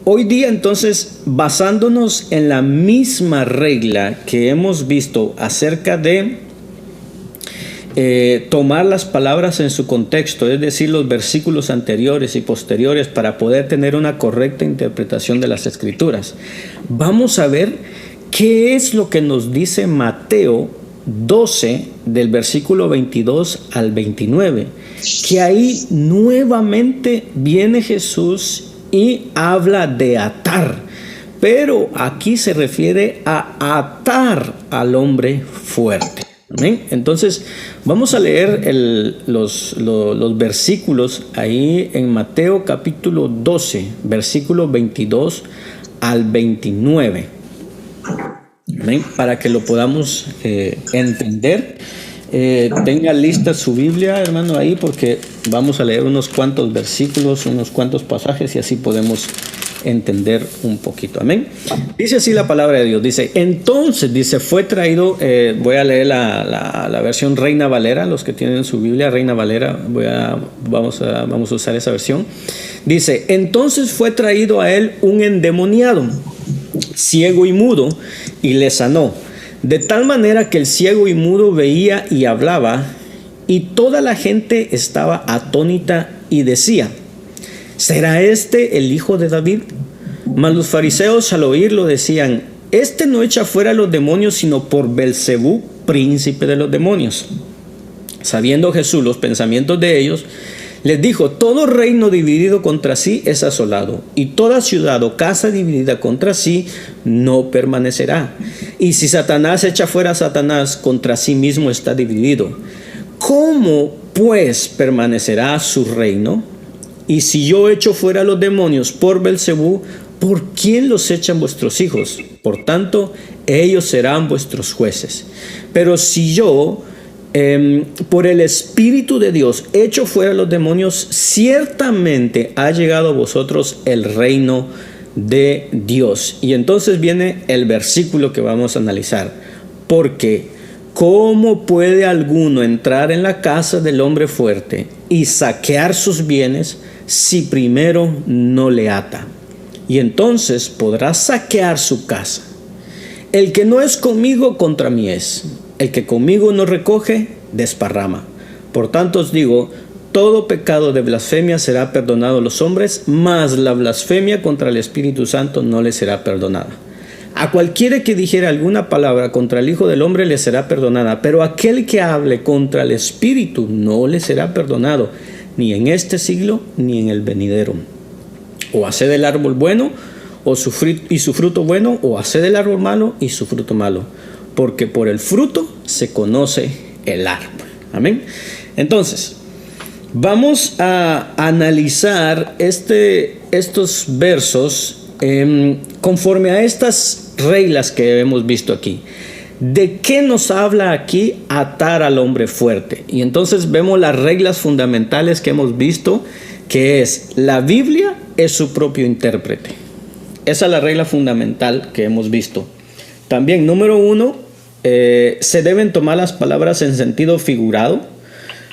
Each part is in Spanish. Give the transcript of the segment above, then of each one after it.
hoy día entonces, basándonos en la misma regla que hemos visto acerca de tomar las palabras en su contexto, es decir, los versículos anteriores y posteriores, para poder tener una correcta interpretación de las Escrituras, vamos a ver qué es lo que nos dice Mateo 12, del versículo 22 al 29, que ahí nuevamente viene Jesús y habla de atar, pero aquí se refiere a atar al hombre fuerte. ¿Amén? Entonces vamos a leer los versículos ahí en Mateo capítulo 12, versículo 22 al 29. ¿Amén? Para que lo podamos entender. Tenga lista su Biblia, hermano, ahí, porque vamos a leer unos cuantos versículos, unos cuantos pasajes, y así podemos entender un poquito. Amén. Dice así la palabra de Dios. Dice, entonces, dice, fue traído, voy a leer la versión Reina Valera. Los que tienen su Biblia Reina Valera, vamos a usar esa versión. Dice, entonces fue traído a él un endemoniado, ciego y mudo, y le sanó, de tal manera que el ciego y mudo veía y hablaba, y toda la gente estaba atónita y decía, ¿será este el hijo de David? Mas los fariseos al oírlo decían, este no echa fuera a los demonios, sino por Belcebú, príncipe de los demonios. Sabiendo Jesús los pensamientos de ellos, les dijo, todo reino dividido contra sí es asolado, y toda ciudad o casa dividida contra sí no permanecerá. Y si Satanás echa fuera a Satanás, contra sí mismo está dividido. ¿Cómo pues permanecerá su reino? Y si yo echo fuera a los demonios por Belcebú, ¿por quién los echan vuestros hijos? Por tanto, ellos serán vuestros jueces. Pero si yo, por el Espíritu de Dios, echo fuera a los demonios, ciertamente ha llegado a vosotros el reino de Dios. Y entonces viene el versículo que vamos a analizar. Porque, ¿cómo puede alguno entrar en la casa del hombre fuerte y saquear sus bienes si primero no le ata? Y entonces podrá saquear su casa. El que no es conmigo, contra mí es. El que conmigo no recoge, desparrama. Por tanto os digo, todo pecado de blasfemia será perdonado a los hombres, mas la blasfemia contra el Espíritu Santo no le será perdonada. A cualquiera que dijere alguna palabra contra el Hijo del Hombre le será perdonada, pero aquel que hable contra el Espíritu no le será perdonado, ni en este siglo ni en el venidero. O haced el árbol bueno y su fruto bueno, o haced el árbol malo y su fruto malo, porque por el fruto se conoce el árbol. Amén. Entonces, vamos a analizar estos versos conforme a estas reglas que hemos visto aquí. ¿De qué nos habla aquí atar al hombre fuerte? Y entonces vemos las reglas fundamentales que hemos visto, que es la Biblia es su propio intérprete. Esa es la regla fundamental que hemos visto. También, número 1, se deben tomar las palabras en sentido figurado.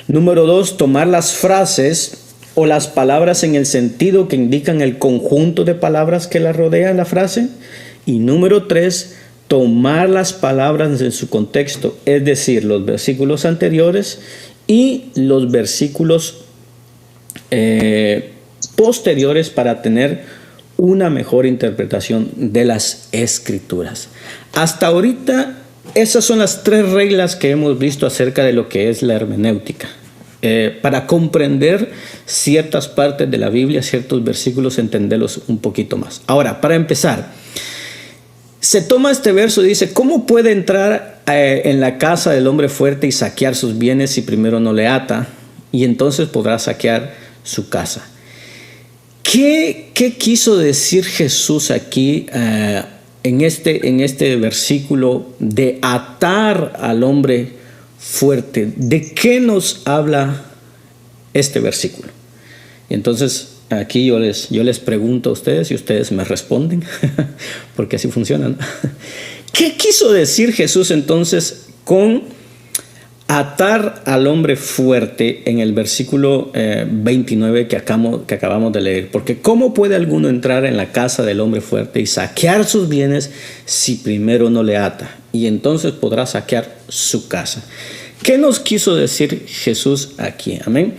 Número 2, tomar las frases o las palabras en el sentido que indican el conjunto de palabras que la rodean la frase. Y número 3, tomar las palabras en su contexto, es decir, los versículos anteriores y los versículos posteriores, para tener una mejor interpretación de las Escrituras. Hasta ahorita, esas son las 3 reglas que hemos visto acerca de lo que es la hermenéutica. Para comprender ciertas partes de la Biblia, ciertos versículos, entenderlos un poquito más. Ahora, para empezar, se toma este verso y dice, ¿cómo puede entrar en la casa del hombre fuerte y saquear sus bienes si primero no le ata? Y entonces podrá saquear su casa. ¿Qué quiso decir Jesús aquí en este versículo de atar al hombre fuerte? ¿De qué nos habla este versículo? Y entonces aquí yo les pregunto a ustedes y ustedes me responden, porque así funciona, ¿no? ¿Qué quiso decir Jesús entonces con atar al hombre fuerte en el versículo 29 que acabamos de leer. Porque ¿cómo puede alguno entrar en la casa del hombre fuerte y saquear sus bienes si primero no le ata? Y entonces podrá saquear su casa. ¿Qué nos quiso decir Jesús aquí? Amén.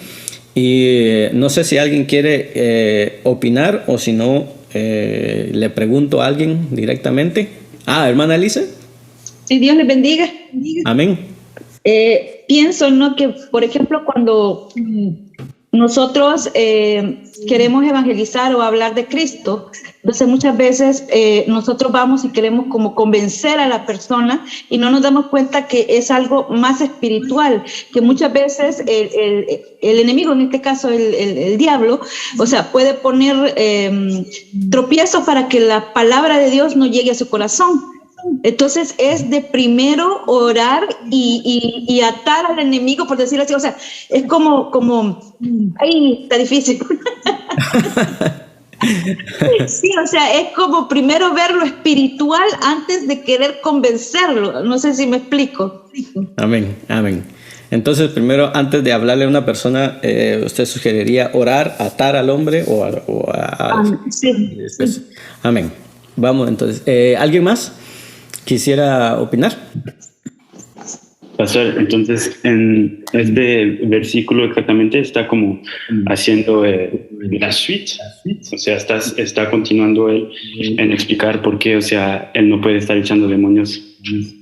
Y no sé si alguien quiere opinar o si no, le pregunto a alguien directamente. Hermana Elisa. Sí, Dios les bendiga. Amén. Pienso, ¿no?, que, por ejemplo, cuando nosotros queremos evangelizar o hablar de Cristo, entonces muchas veces nosotros vamos y queremos como convencer a la persona y no nos damos cuenta que es algo más espiritual, que muchas veces el enemigo, en este caso el diablo, o sea, puede poner tropiezos para que la palabra de Dios no llegue a su corazón. Entonces es de primero orar y atar al enemigo, por decirlo así. O sea, es como ahí está difícil. Sí, o sea, es como primero ver lo espiritual antes de querer convencerlo. No sé si me explico. Amén, amén. Entonces, primero, antes de hablarle a una persona, usted sugeriría orar, atar al hombre sí. Amén. Vamos, entonces. ¿Alguien más quisiera opinar? Pastor, entonces en este versículo exactamente está como haciendo la suite, o sea, está continuando él en explicar por qué, o sea, él no puede estar echando demonios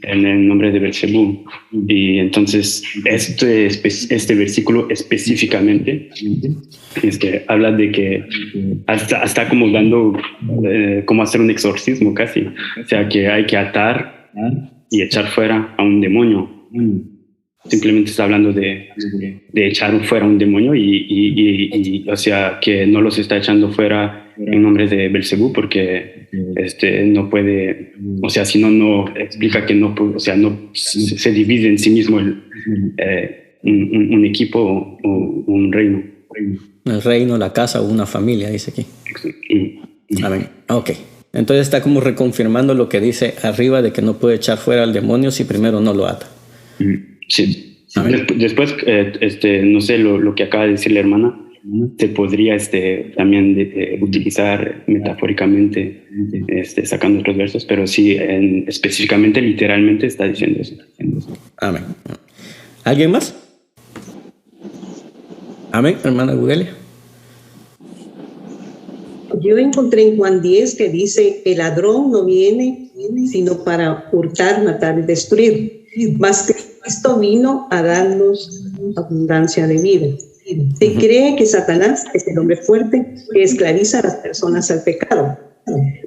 en el nombre de Belzebú. Y entonces este versículo específicamente habla de que hasta como dando, como hacer un exorcismo casi, o sea, que hay que atar y echar fuera a un demonio. Simplemente está hablando de echar fuera un demonio y o sea, que no los está echando fuera en nombre de Belzebú porque no puede, o sea, si no explica que no, o sea, no se divide en sí mismo un equipo o un reino. El reino, la casa o una familia, dice aquí. Amén. Ok. Entonces está como reconfirmando lo que dice arriba de que no puede echar fuera al demonio si primero no lo ata. Sí. Después, no sé, lo que acaba de decir la hermana, se podría también utilizar metafóricamente, sacando otros versos, pero sí, específicamente, literalmente está diciendo eso. Amén. ¿Alguien más? Amén, hermana Gudelia. Yo encontré en Juan 10 que dice, el ladrón no viene sino para hurtar, matar y destruir. Mas Cristo vino a darnos abundancia de vida. Se cree que Satanás es el hombre fuerte que esclaviza a las personas al pecado.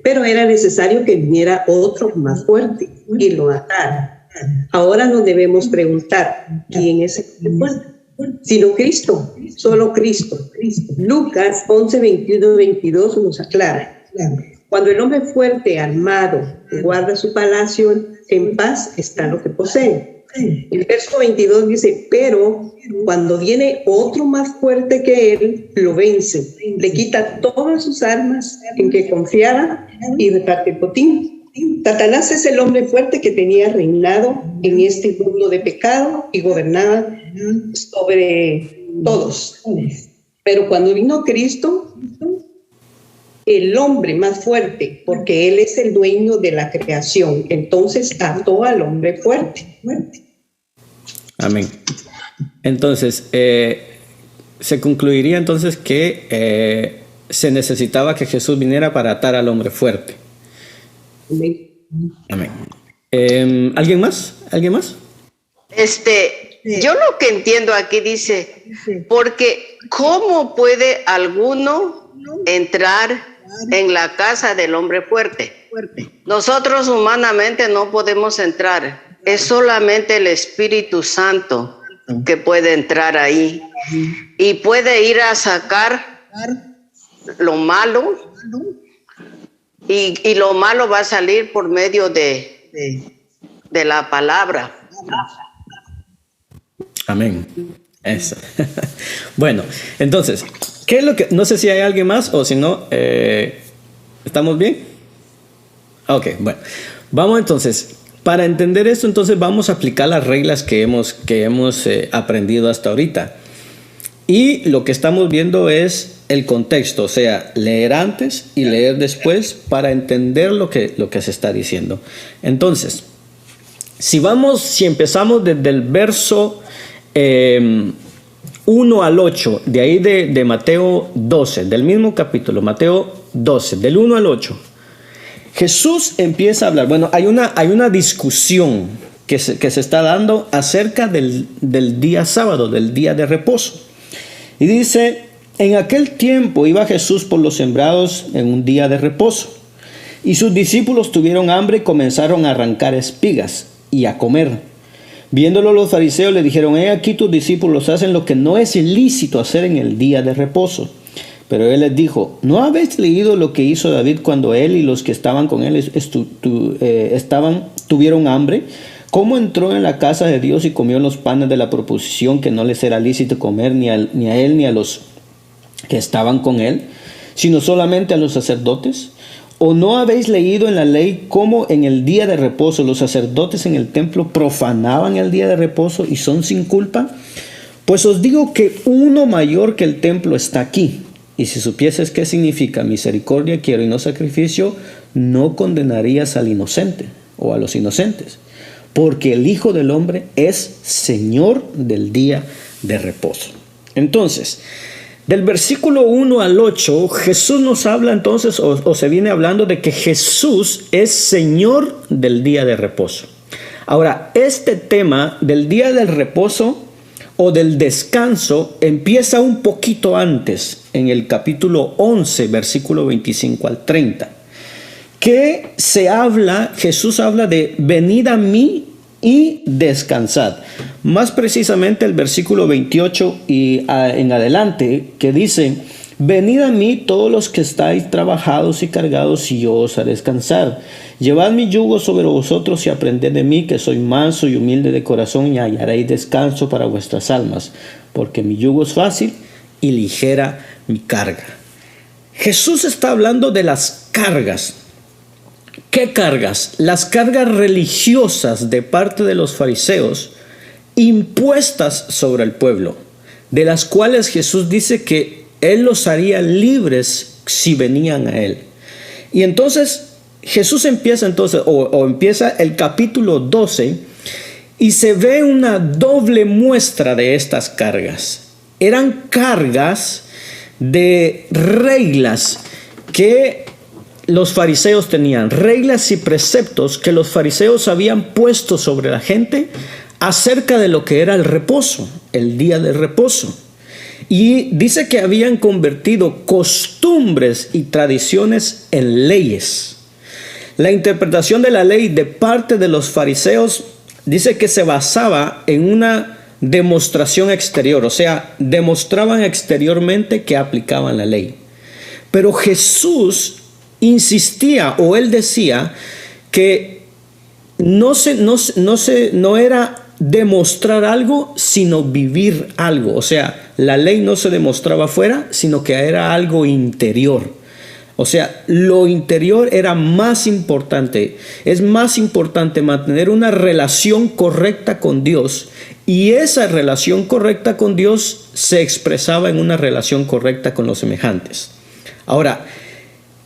Pero era necesario que viniera otro más fuerte y lo atara. Ahora nos debemos preguntar, ¿quién es el hombre fuerte? Sino Cristo, solo Cristo. Lucas 11, 21, 22 nos aclara. Cuando el hombre fuerte, armado, guarda su palacio, en paz está lo que posee. El verso 22 dice, pero cuando viene otro más fuerte que él, lo vence, le quita todas sus armas en que confiara y reparte el botín. Satanás es el hombre fuerte que tenía reinado en este mundo de pecado y gobernaba sobre todos. Pero cuando vino Cristo, el hombre más fuerte, porque él es el dueño de la creación, entonces ató al hombre fuerte. Amén. Entonces, se concluiría entonces que se necesitaba que Jesús viniera para atar al hombre fuerte. Amén. ¿Alguien más? ¿Alguien más? Yo lo que entiendo aquí dice, porque ¿cómo puede alguno entrar en la casa del hombre fuerte? Nosotros humanamente no podemos entrar, es solamente el Espíritu Santo que puede entrar ahí y puede ir a sacar lo malo y lo malo va a salir por medio de la palabra. Amén. Eso. Bueno, entonces, ¿qué es lo que? No sé si hay alguien más o si no, ¿estamos bien? Ok, bueno. Vamos entonces. para entender esto, entonces vamos a aplicar las reglas que hemos aprendido hasta ahorita. Y lo que estamos viendo es el contexto, o sea, leer antes y leer después para entender lo que se está diciendo. Entonces, si empezamos desde el verso 1 al 8, de ahí de Mateo 12, del mismo capítulo, Mateo 12, del 1 al 8, Jesús empieza a hablar. Bueno, hay una discusión que se está dando acerca del día sábado, del día de reposo. Y dice, en aquel tiempo iba Jesús por los sembrados en un día de reposo. Y sus discípulos tuvieron hambre y comenzaron a arrancar espigas y a comer. Viéndolo los fariseos le dijeron, he aquí tus discípulos hacen lo que no es ilícito hacer en el día de reposo. Pero él les dijo, ¿no habéis leído lo que hizo David cuando él y los que estaban con él tuvieron hambre? ¿Cómo entró en la casa de Dios y comió los panes de la proposición que no les era lícito comer ni a él ni a los que estaban con él, sino solamente a los sacerdotes? ¿O no habéis leído en la ley cómo en el día de reposo los sacerdotes en el templo profanaban el día de reposo y son sin culpa? Pues os digo que uno mayor que el templo está aquí. Y si supieses qué significa misericordia quiero y no sacrificio, no condenarías al inocente o a los inocentes, porque el Hijo del Hombre es Señor del día de reposo. Entonces, del versículo 1 al 8, Jesús nos habla entonces, o se viene hablando de que Jesús es Señor del día de reposo. Ahora, este tema del día del reposo o del descanso empieza un poquito antes, en el capítulo 11, versículo 25 al 30. Que Jesús habla de venid a mí y descansad. Más precisamente el versículo 28 y en adelante, que dice, venid a mí todos los que estáis trabajados y cargados y yo os haré descansar. Llevad mi yugo sobre vosotros y aprended de mí, que soy manso y humilde de corazón, y hallaréis descanso para vuestras almas, porque mi yugo es fácil y ligera mi carga. Jesús está hablando de las cargas. ¿Qué cargas? Las cargas religiosas de parte de los fariseos impuestas sobre el pueblo, de las cuales Jesús dice que Él los haría libres si venían a Él. Y entonces Jesús empieza empieza el capítulo 12 y se ve una doble muestra de estas cargas. Eran cargas de reglas que los fariseos tenían, reglas y preceptos que los fariseos habían puesto sobre la gente acerca de lo que era el reposo, el día del reposo. Y dice que habían convertido costumbres y tradiciones en leyes. La interpretación de la ley de parte de los fariseos dice que se basaba en una demostración exterior, o sea, demostraban exteriormente que aplicaban la ley. Pero Jesús insistía, o él decía que no era demostrar algo, sino vivir algo. O sea, la ley no se demostraba afuera, sino que era algo interior. O sea, lo interior era más importante. Es más importante mantener una relación correcta con Dios, y esa relación correcta con Dios se expresaba en una relación correcta con los semejantes. Ahora,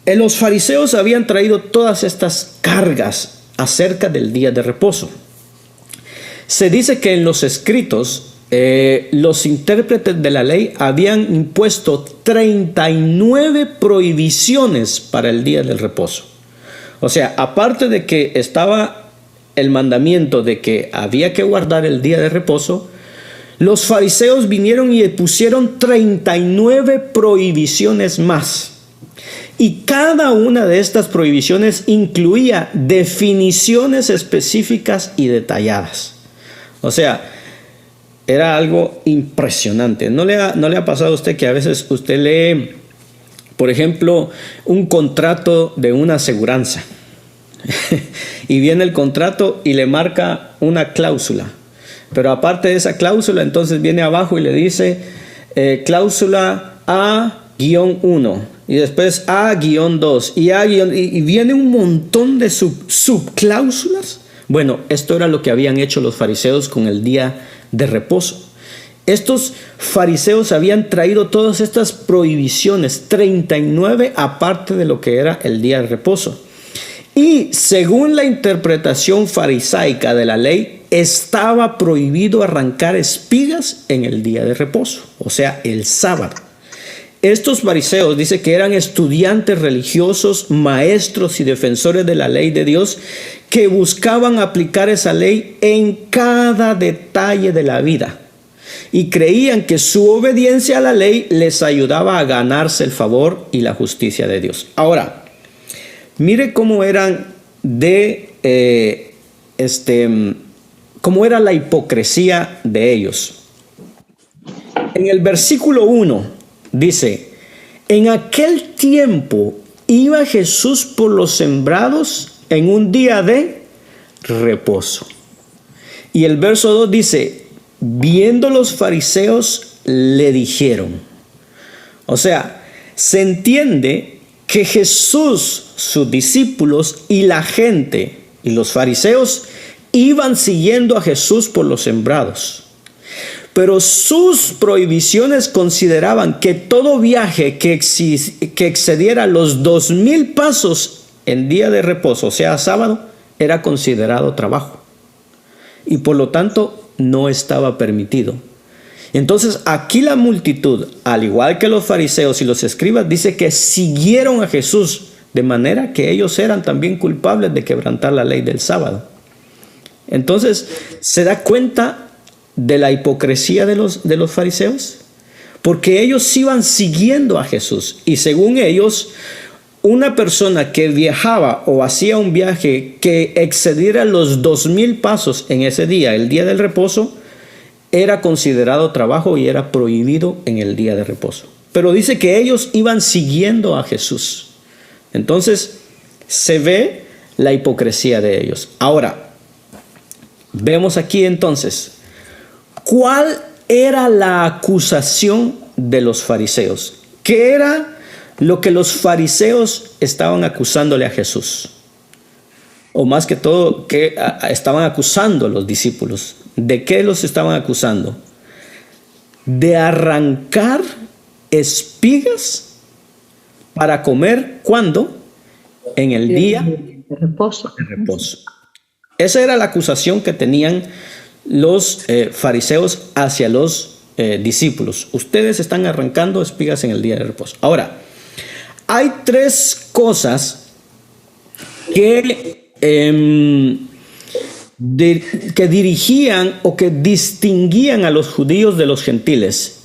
los fariseos habían traído todas estas cargas acerca del día de reposo. Se dice que en los escritos, los intérpretes de la ley habían impuesto 39 prohibiciones para el día del reposo. O sea, aparte de que estaba el mandamiento de que había que guardar el día de reposo, los fariseos vinieron y pusieron 39 prohibiciones más. Y cada una de estas prohibiciones incluía definiciones específicas y detalladas. O sea, era algo impresionante. ¿No le ha pasado a usted que a veces usted lee, por ejemplo, un contrato de una aseguranza? Y viene el contrato y le marca una cláusula. Pero aparte de esa cláusula, entonces viene abajo y le dice cláusula A-1. Y después A-2 y viene un montón de subcláusulas. Bueno, esto era lo que habían hecho los fariseos con el día de reposo. Estos fariseos habían traído todas estas prohibiciones, 39 aparte de lo que era el día de reposo. Y según la interpretación farisaica de la ley, estaba prohibido arrancar espigas en el día de reposo, o sea, el sábado. Estos fariseos dice que eran estudiantes religiosos, maestros y defensores de la ley de Dios que buscaban aplicar esa ley en cada detalle de la vida. Y creían que su obediencia a la ley les ayudaba a ganarse el favor y la justicia de Dios. Ahora, mire cómo eran cómo era la hipocresía de ellos. En el versículo 1 dice: en aquel tiempo iba Jesús por los sembrados en un día de reposo. Y el verso 2 dice: viendo los fariseos le dijeron. O sea, se entiende que Jesús, sus discípulos y la gente y los fariseos iban siguiendo a Jesús por los sembrados. Pero sus prohibiciones consideraban que todo viaje que excediera los 2000 pasos en día de reposo, o sea, sábado, era considerado trabajo. Y por lo tanto, no estaba permitido. Entonces, aquí la multitud, al igual que los fariseos y los escribas, dice que siguieron a Jesús, de manera que ellos eran también culpables de quebrantar la ley del sábado. Entonces, ¿se da cuenta de la hipocresía de los fariseos? Porque ellos iban siguiendo a Jesús y según ellos, una persona que viajaba o hacía un viaje que excediera los 2000 pasos en ese día, el día del reposo, era considerado trabajo y era prohibido en el día de reposo. Pero dice que ellos iban siguiendo a Jesús. Entonces, se ve la hipocresía de ellos. Ahora, vemos aquí entonces, ¿cuál era la acusación de los fariseos? ¿Qué era lo que los fariseos estaban acusándole a Jesús? O más que todo, que estaban acusando a los discípulos. ¿De qué los estaban acusando? De arrancar espigas para comer, ¿cuándo? En el día de reposo. Esa era la acusación que tenían los fariseos hacia los discípulos. Ustedes están arrancando espigas en el día de reposo. Ahora, hay tres cosas que dirigían o que distinguían a los judíos de los gentiles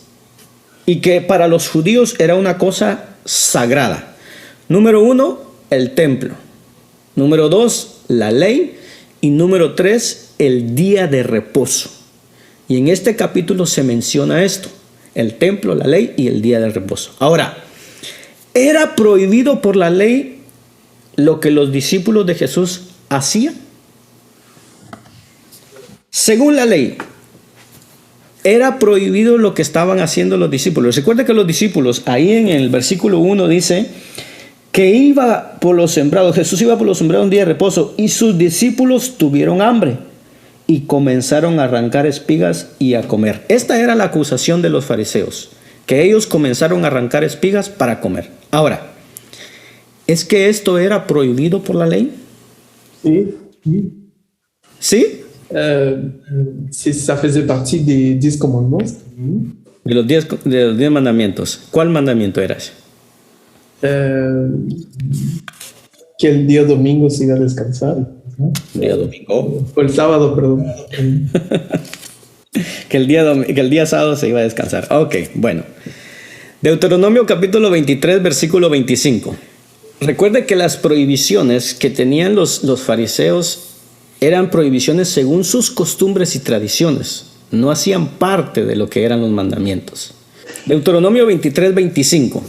y que para los judíos era una cosa sagrada. Número 1, el templo. Número 2, la ley. Y número 3, el día de reposo. Y en este capítulo se menciona esto: el templo, la ley y el día de reposo. Ahora, ¿era prohibido por la ley lo que los discípulos de Jesús hacían? Según la ley, era prohibido lo que estaban haciendo los discípulos. Recuerda que los discípulos, ahí en el versículo 1 dice que iba por los sembrados. Jesús iba por los sembrados un día de reposo y sus discípulos tuvieron hambre y comenzaron a arrancar espigas y a comer. Esta era la acusación de los fariseos, que ellos comenzaron a arrancar espigas para comer. Ahora, ¿es que esto era prohibido por la ley? Sí. ¿Sí? Ça faisait partie des 10 commandements. De los 10 mandamientos. ¿Cuál mandamiento era ese? Que el día domingo se iba a descansar. Día domingo. O el sábado, perdón. que el día sábado se iba a descansar. Ok, bueno. Deuteronomio capítulo 23, versículo 25. Recuerde que las prohibiciones que tenían los fariseos eran prohibiciones según sus costumbres y tradiciones. No hacían parte de lo que eran los mandamientos. Deuteronomio 23, 25.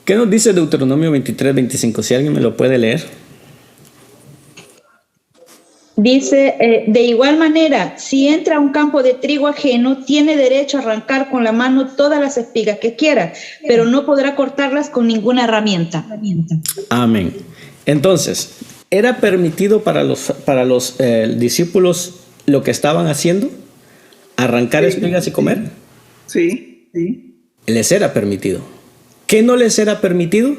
¿Qué nos dice Deuteronomio 23, 25? Si alguien me lo puede leer. Dice, de igual manera, si entra a un campo de trigo ajeno, tiene derecho a arrancar con la mano todas las espigas que quiera, pero no podrá cortarlas con ninguna herramienta. Amén. Entonces, ¿Era permitido para los discípulos lo que estaban haciendo? ¿Arrancar espigas y comer? Sí. Les era permitido. ¿Qué no les era permitido?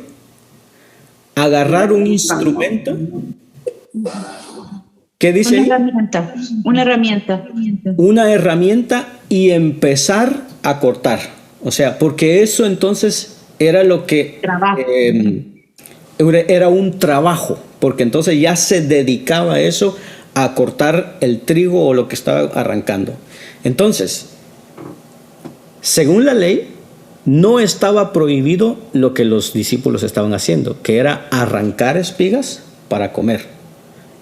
Agarrar un instrumento. ¿Qué dice? Una herramienta. Una herramienta y empezar a cortar. O sea, porque eso entonces era lo que era un trabajo, porque entonces ya se dedicaba a eso, a cortar el trigo o lo que estaba arrancando. Entonces, según la ley, no estaba prohibido lo que los discípulos estaban haciendo, que era arrancar espigas para comer.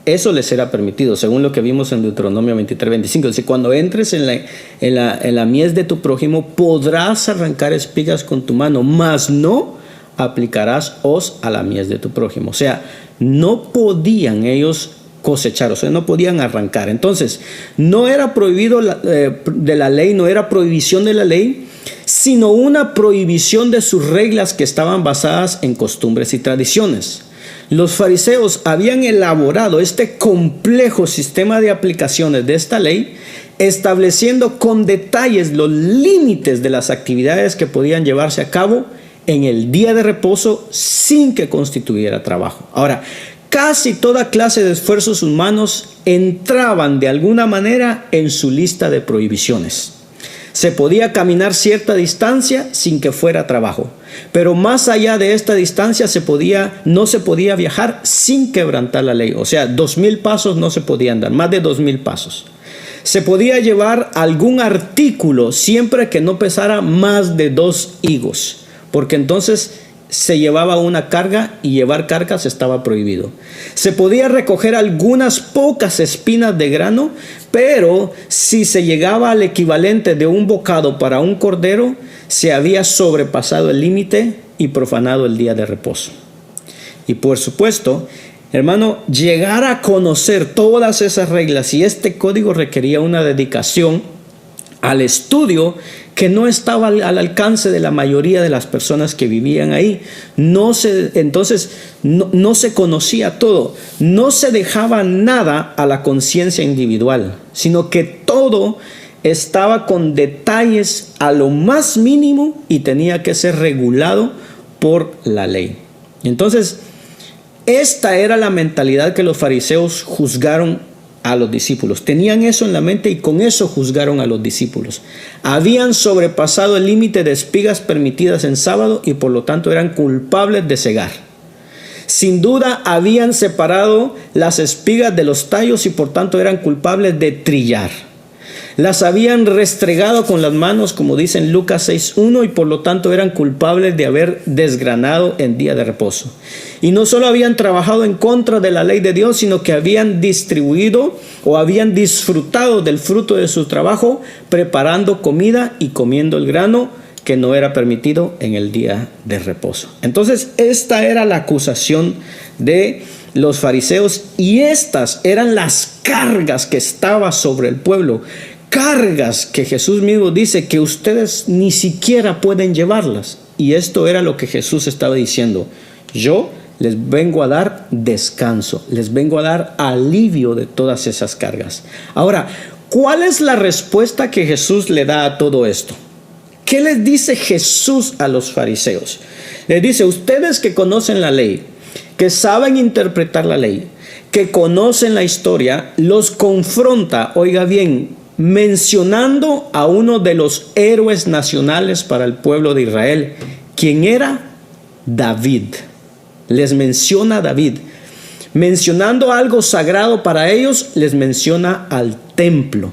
Eso les era permitido, según lo que vimos en Deuteronomio 23:25. Dice, cuando entres en la mies de tu prójimo, podrás arrancar espigas con tu mano, mas no aplicarás hoz a la mies de tu prójimo. O sea, no podían ellos cosechar, o sea, no podían arrancar. Entonces, no era prohibido de la ley, no era prohibición de la ley, sino una prohibición de sus reglas que estaban basadas en costumbres y tradiciones. Los fariseos habían elaborado este complejo sistema de aplicaciones de esta ley, estableciendo con detalles los límites de las actividades que podían llevarse a cabo en el día de reposo sin que constituyera trabajo. Ahora, casi toda clase de esfuerzos humanos entraban de alguna manera en su lista de prohibiciones. Se podía caminar cierta distancia sin que fuera trabajo, pero más allá de esta distancia no se podía viajar sin quebrantar la ley. O sea, 2000 pasos no se podían dar, más de 2000 pasos. Se podía llevar algún artículo siempre que no pesara más de 2 higos, porque entonces se llevaba una carga y llevar cargas estaba prohibido. Se podía recoger algunas pocas espinas de grano, pero si se llegaba al equivalente de un bocado para un cordero, se había sobrepasado el límite y profanado el día de reposo. Y por supuesto, hermano, llegar a conocer todas esas reglas y este código requería una dedicación al estudio que no estaba al alcance de la mayoría de las personas que vivían ahí. Entonces no se conocía todo, no se dejaba nada a la conciencia individual, sino que todo estaba con detalles a lo más mínimo y tenía que ser regulado por la ley. Entonces, esta era la mentalidad que los fariseos juzgaron a los discípulos. Tenían eso en la mente y con eso juzgaron a los discípulos. Habían sobrepasado el límite de espigas permitidas en sábado y por lo tanto eran culpables de cegar. Sin duda habían separado las espigas de los tallos y por tanto eran culpables de trillar. Las habían restregado con las manos, como dice en Lucas 6:1, y por lo tanto eran culpables de haber desgranado en día de reposo. Y no solo habían trabajado en contra de la ley de Dios, sino que habían distribuido o habían disfrutado del fruto de su trabajo, preparando comida y comiendo el grano que no era permitido en el día de reposo. Entonces, esta era la acusación de los fariseos y estas eran las cargas que estaban sobre el pueblo. Cargas que Jesús mismo dice que ustedes ni siquiera pueden llevarlas. Y esto era lo que Jesús estaba diciendo. Yo les vengo a dar descanso, les vengo a dar alivio de todas esas cargas. Ahora, ¿cuál es la respuesta que Jesús le da a todo esto? ¿Qué les dice Jesús a los fariseos? Les dice, ustedes que conocen la ley, que saben interpretar la ley, que conocen la historia, los confronta, oiga bien, mencionando a uno de los héroes nacionales para el pueblo de Israel. ¿Quién era? David. Les menciona a David. Mencionando algo sagrado para ellos, les menciona al templo.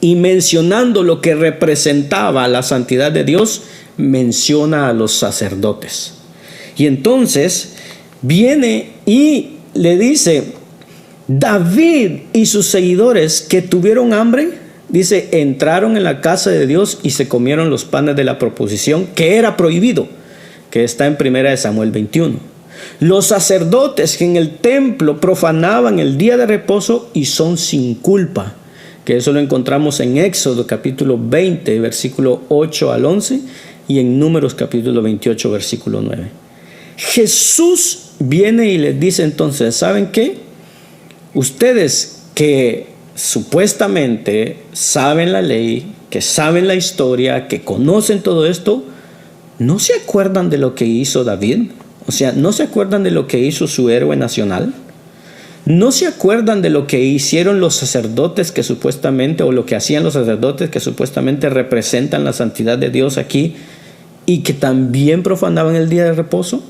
Y mencionando lo que representaba la santidad de Dios, menciona a los sacerdotes. Y entonces viene y le dice, David y sus seguidores que tuvieron hambre, dice, entraron en la casa de Dios y se comieron los panes de la proposición, que era prohibido, que está en 1 Samuel 21. Los sacerdotes que en el templo profanaban el día de reposo y son sin culpa, que eso lo encontramos en Éxodo capítulo 20, versículo 8 al 11, y en Números capítulo 28, versículo 9. Jesús viene y les dice entonces, ¿saben qué? Ustedes que supuestamente saben la ley, que saben la historia, que conocen todo esto, ¿no se acuerdan de lo que hizo David? O sea, ¿no se acuerdan de lo que hizo su héroe nacional? ¿No se acuerdan de lo que hicieron los sacerdotes que supuestamente, o lo que hacían los sacerdotes que supuestamente representan la santidad de Dios aquí y que también profanaban el día de reposo?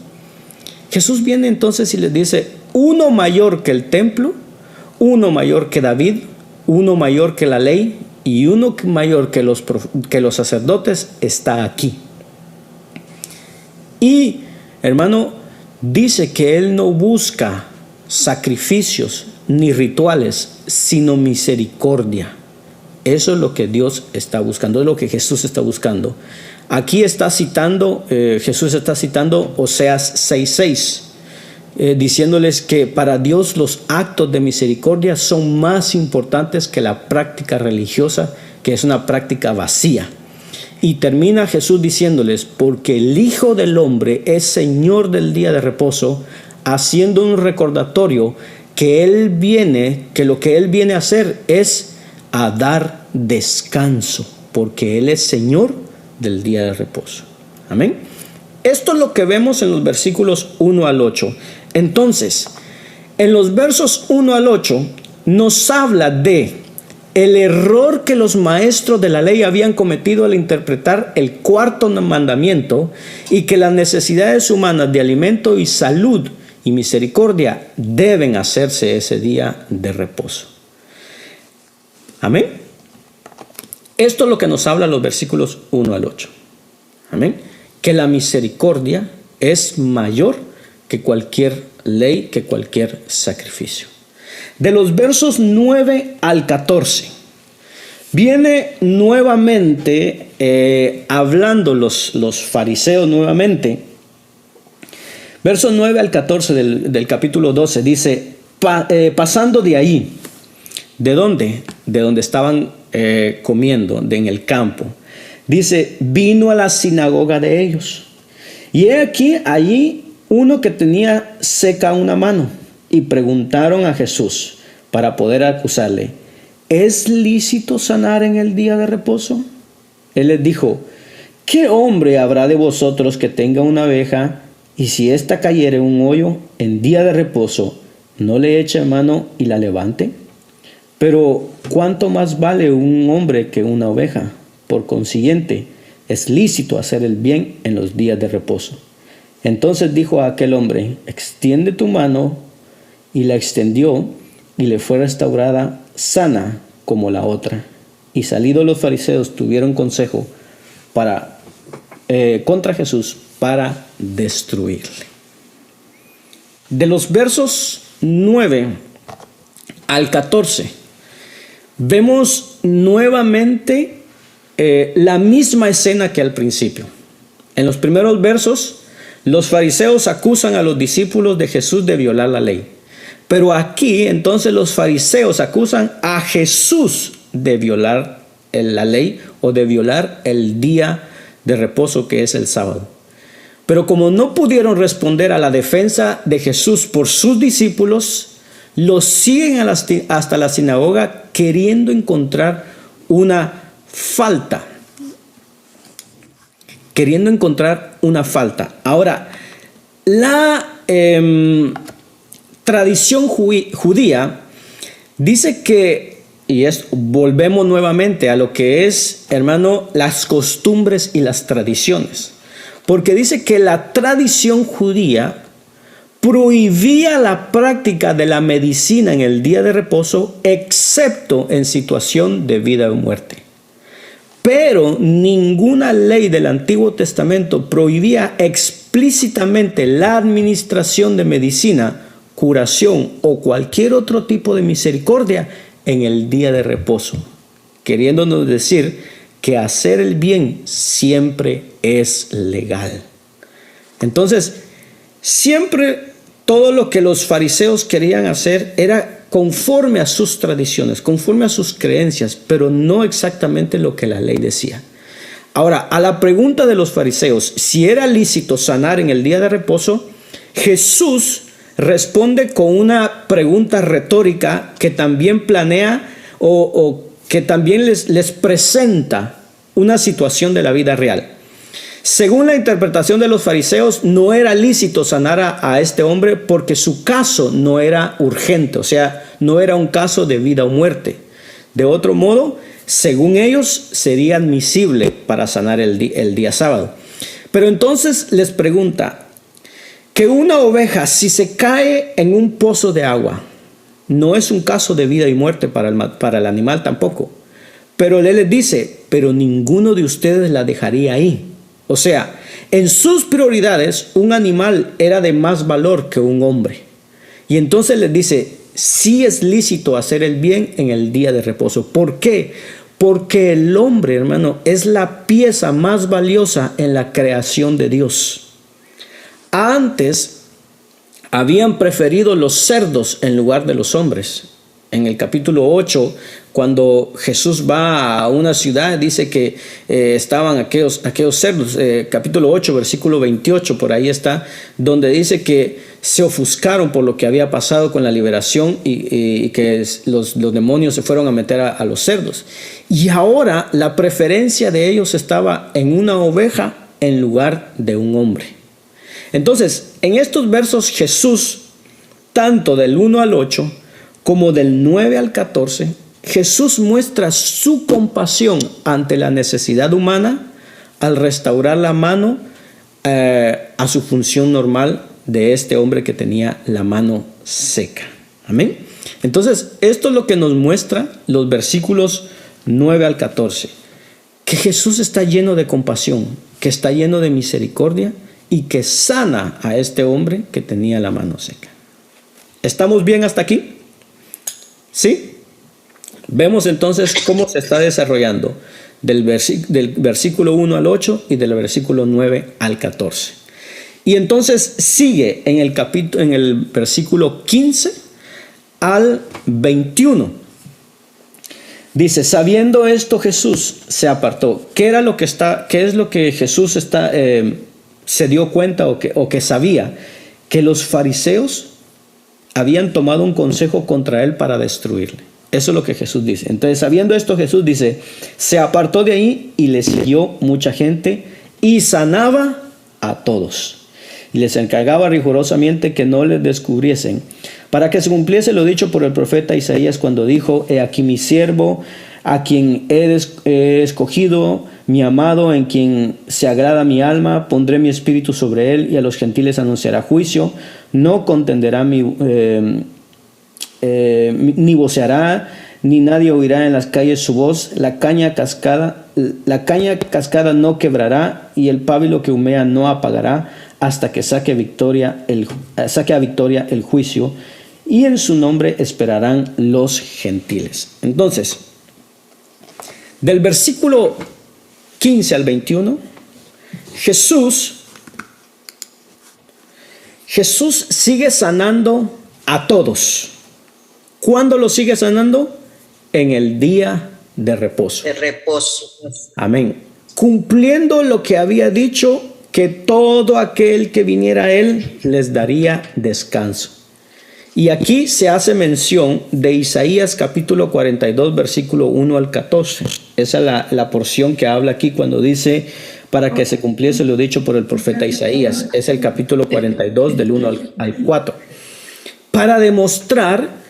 Jesús viene entonces y les dice, uno mayor que el templo, uno mayor que David, uno mayor que la ley y uno mayor que los sacerdotes está aquí. Y, hermano, dice que Él no busca sacrificios ni rituales, sino misericordia. Eso es lo que Dios está buscando, es lo que Jesús está buscando. Aquí está citando, Jesús está citando Oseas 6:6, diciéndoles que para Dios los actos de misericordia son más importantes que la práctica religiosa, que es una práctica vacía. Y termina Jesús diciéndoles, porque el Hijo del Hombre es Señor del día de reposo, haciendo un recordatorio que Él viene, que lo que Él viene a hacer es a dar descanso, porque Él es Señor del día de reposo. Amén. Esto es lo que vemos en los versículos 1 al 8. Entonces, en los versos 1 al 8 nos habla de el error que los maestros de la ley habían cometido al interpretar el cuarto mandamiento y que las necesidades humanas de alimento y salud y misericordia deben hacerse ese día de reposo. Amén. Esto es lo que nos habla los versículos 1 al 8. Amén. Que la misericordia es mayor que cualquier ley, que cualquier sacrificio. De los versos 9 al 14, viene nuevamente hablando los fariseos nuevamente. Versos 9 al 14 del capítulo 12 dice, pasando de ahí, ¿de dónde? De donde estaban comiendo, en el campo. Dice, vino a la sinagoga de ellos. Y he aquí allí uno que tenía seca una mano. Y preguntaron a Jesús para poder acusarle, ¿es lícito sanar en el día de reposo? Él les dijo, ¿qué hombre habrá de vosotros que tenga una oveja y si ésta cayere en un hoyo en día de reposo, no le eche mano y la levante? Pero ¿cuánto más vale un hombre que una oveja? Por consiguiente, es lícito hacer el bien en los días de reposo. Entonces dijo a aquel hombre, extiende tu mano, y la extendió, y le fue restaurada sana como la otra. Y salidos los fariseos tuvieron consejo contra Jesús para destruirle. De los versos 9 al 14, vemos nuevamente la misma escena que al principio. En los primeros versos, los fariseos acusan a los discípulos de Jesús de violar la ley. Pero aquí entonces los fariseos acusan a Jesús de violar la ley o de violar el día de reposo que es el sábado. Pero como no pudieron responder a la defensa de Jesús por sus discípulos, los siguen hasta la sinagoga queriendo encontrar una falta. Ahora, la tradición judía dice que, volvemos nuevamente a lo que es, hermano, las costumbres y las tradiciones. Porque dice que la tradición judía prohibía la práctica de la medicina en el día de reposo, excepto en situación de vida o muerte. Pero ninguna ley del Antiguo Testamento prohibía explícitamente la administración de medicina, curación o cualquier otro tipo de misericordia en el día de reposo, queriéndonos decir que hacer el bien siempre es legal. Entonces, siempre todo lo que los fariseos querían hacer era conforme a sus tradiciones, conforme a sus creencias, pero no exactamente lo que la ley decía. Ahora, a la pregunta de los fariseos, si era lícito sanar en el día de reposo, Jesús responde con una pregunta retórica que también planea o que también les presenta una situación de la vida real. Según la interpretación de los fariseos, no era lícito sanar a este hombre porque su caso no era urgente, o sea, no era un caso de vida o muerte. De otro modo, según ellos, sería admisible para sanar el día sábado. Pero entonces les pregunta, que una oveja, si se cae en un pozo de agua, no es un caso de vida y muerte para el animal tampoco. Pero él les dice, pero ninguno de ustedes la dejaría ahí. O sea, en sus prioridades, un animal era de más valor que un hombre. Y entonces les dice, sí es lícito hacer el bien en el día de reposo. ¿Por qué? Porque el hombre, hermano, es la pieza más valiosa en la creación de Dios. Antes habían preferido los cerdos en lugar de los hombres. En el capítulo 8, cuando Jesús va a una ciudad, dice que estaban aquellos cerdos. Capítulo 8, versículo 28, por ahí está, donde dice que se ofuscaron por lo que había pasado con la liberación y que los demonios se fueron a meter a los cerdos. Y ahora la preferencia de ellos estaba en una oveja en lugar de un hombre. Entonces, en estos versos Jesús, tanto del 1 al 8, como del 9 al 14, Jesús muestra su compasión ante la necesidad humana al restaurar la mano a su función normal de este hombre que tenía la mano seca. Amén. Entonces, esto es lo que nos muestra los versículos 9 al 14. Que Jesús está lleno de compasión, que está lleno de misericordia y que sana a este hombre que tenía la mano seca. ¿Estamos bien hasta aquí? ¿Sí? Vemos entonces cómo se está desarrollando del versículo 1 al 8 y del versículo 9 al 14. Y entonces sigue en el versículo 15 al 21. Dice, sabiendo esto Jesús se apartó. ¿Qué es lo que Jesús se dio cuenta o que sabía? Que los fariseos habían tomado un consejo contra él para destruirle. Eso es lo que Jesús dice. Entonces, sabiendo esto, Jesús dice, se apartó de ahí y le siguió mucha gente y sanaba a todos. Y les encargaba rigurosamente que no les descubriesen, para que se cumpliese lo dicho por el profeta Isaías cuando dijo, he aquí mi siervo, a quien he escogido, mi amado, en quien se agrada mi alma, pondré mi espíritu sobre él y a los gentiles anunciará juicio, no contenderá ni voceará, ni nadie oirá en las calles su voz, la caña cascada no quebrará y el pábilo que humea no apagará hasta que saque a victoria el juicio, y en su nombre esperarán los gentiles. Entonces, del versículo 15 al 21, Jesús sigue sanando a todos. ¿Cuándo lo sigue sanando? En el día de reposo. Amén. Cumpliendo lo que había dicho, que todo aquel que viniera a él les daría descanso. Y aquí se hace mención de Isaías capítulo 42, versículo 1 al 14. Esa es la porción que habla aquí cuando dice, para que se cumpliese lo dicho por el profeta Isaías. Es el capítulo 42 del 1 al 4. Para demostrar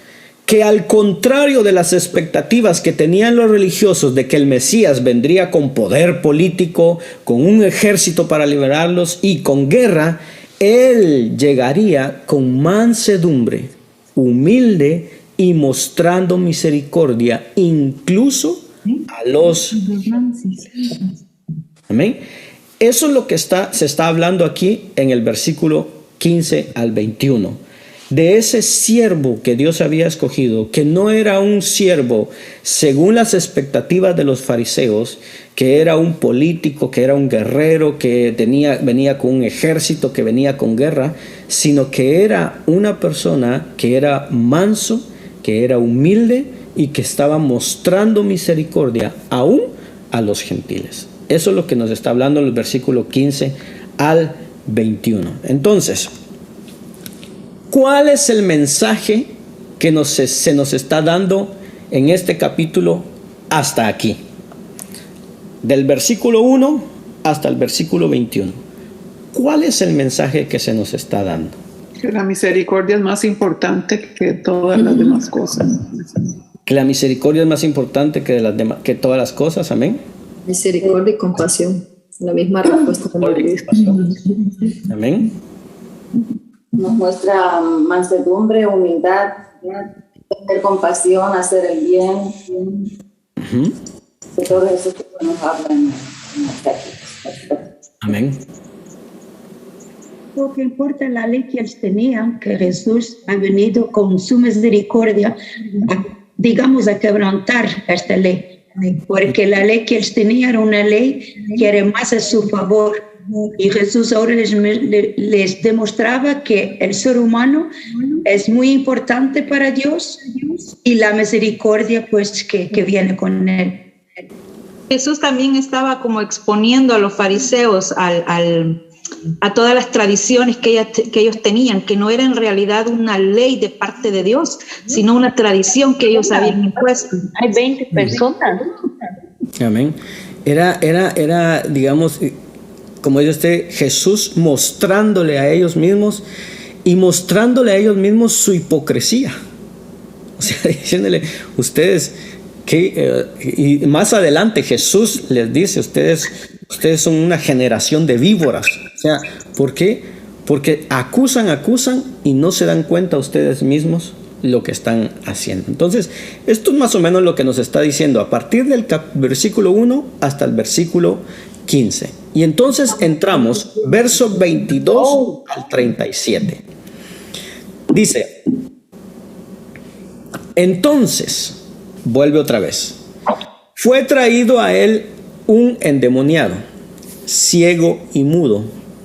que al contrario de las expectativas que tenían los religiosos de que el Mesías vendría con poder político, con un ejército para liberarlos y con guerra, él llegaría con mansedumbre, humilde y mostrando misericordia incluso a los... Amén. Eso es lo que se está hablando aquí en el versículo 15 al 21. De ese siervo que Dios había escogido, que no era un siervo según las expectativas de los fariseos, que era un político, que era un guerrero, que venía con un ejército, que venía con guerra, sino que era una persona que era manso, que era humilde y que estaba mostrando misericordia aún a los gentiles. Eso es lo que nos está hablando en el versículo 15 al 21. Entonces, ¿Cuál es el mensaje que se nos está dando en este capítulo hasta aquí? Del versículo 1 hasta el versículo 21. ¿Cuál es el mensaje que se nos está dando? Que la misericordia es más importante que todas las demás cosas. Que la misericordia es más importante que todas las cosas, amén. Misericordia y compasión, la misma respuesta que nos dio. Amén. Nos muestra mansedumbre, humildad, tener compasión, hacer el bien. De todo eso que nos hablan en los textos. Amén. Lo que importa la ley que ellos tenían, que Jesús ha venido con su misericordia, a quebrantar esta ley. Porque la ley que ellos tenían era una ley que era más a su favor. Y Jesús ahora les demostraba que el ser humano es muy importante para Dios y la misericordia pues que viene con él. Jesús también estaba como exponiendo a los fariseos a todas las tradiciones que ellos tenían, que no era en realidad una ley de parte de Dios, sino una tradición que ellos habían impuesto. Hay 20 personas. Amén. Era, digamos, como dice usted, Jesús mostrándole a ellos mismos y mostrándole a ellos mismos su hipocresía. O sea, diciéndole, ustedes, y más adelante Jesús les dice, ustedes son una generación de víboras. O sea, ¿por qué? Porque acusan y no se dan cuenta ustedes mismos lo que están haciendo. Entonces, esto es más o menos lo que nos está diciendo a partir del versículo 1 hasta el versículo 15. Y entonces entramos, versos 22 al 37. Dice, entonces, vuelve otra vez, fue traído a él un endemoniado, ciego y mudo,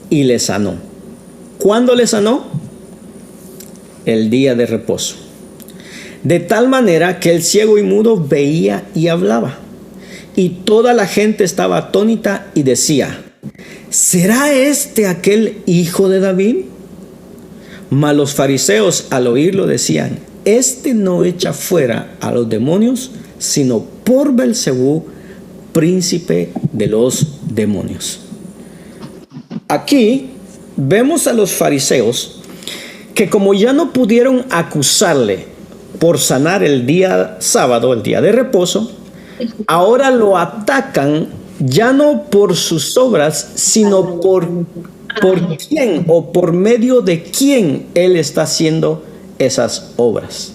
y le sanó. ¿Cuándo le sanó? El día de reposo. De tal manera que el ciego y mudo veía y hablaba. Y toda la gente estaba atónita y decía, ¿será este aquel hijo de David? Mas los fariseos al oírlo decían, este no echa fuera a los demonios, sino por Belcebú, príncipe de los demonios. Aquí vemos a los fariseos que como ya no pudieron acusarle por sanar el día sábado, el día de reposo, ahora lo atacan ya no por sus obras, sino por quién o por medio de quién él está haciendo esas obras.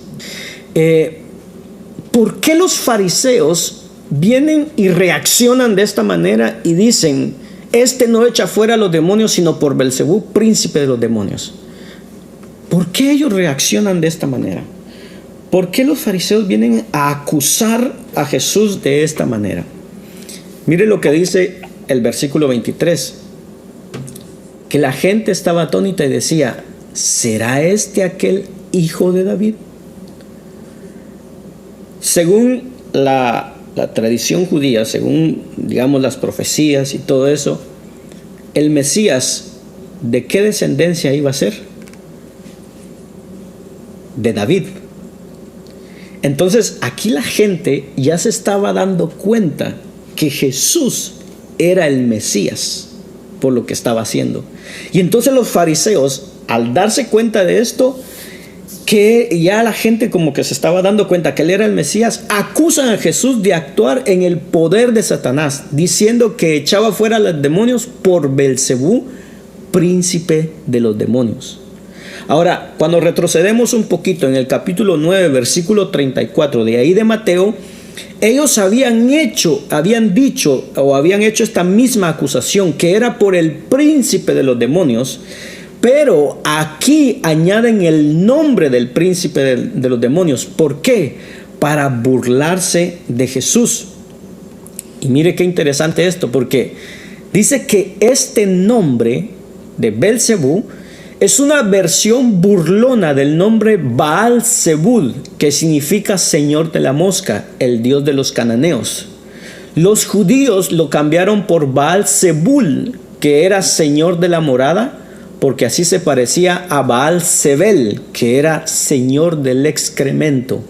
¿Por qué los fariseos vienen y reaccionan de esta manera y dicen, este no echa fuera a los demonios, sino por Belcebú, príncipe de los demonios? ¿Por qué ellos reaccionan de esta manera? ¿Por qué los fariseos vienen a acusar a Jesús de esta manera? Mire lo que dice el versículo 23. Que la gente estaba atónita y decía, ¿será este aquel hijo de David? Según la tradición judía, según, digamos, las profecías y todo eso, el Mesías, ¿de qué descendencia iba a ser? De David. Entonces aquí la gente ya se estaba dando cuenta que Jesús era el Mesías por lo que estaba haciendo. Y entonces los fariseos, al darse cuenta de esto, que ya la gente como que se estaba dando cuenta que él era el Mesías, acusan a Jesús de actuar en el poder de Satanás, diciendo que echaba fuera a los demonios por Belcebú, príncipe de los demonios. Ahora, cuando retrocedemos un poquito en el capítulo 9, versículo 34, de ahí de Mateo, ellos habían dicho esta misma acusación, que era por el príncipe de los demonios, pero aquí añaden el nombre del príncipe de los demonios. ¿Por qué? Para burlarse de Jesús. Y mire qué interesante esto, porque dice que este nombre de Belcebú es una versión burlona del nombre Baal-Zebul, que significa Señor de la Mosca, el dios de los cananeos. Los judíos lo cambiaron por Baal-Zebul, que era Señor de la Morada, porque así se parecía a Baal Zebel, que era señor del excremento.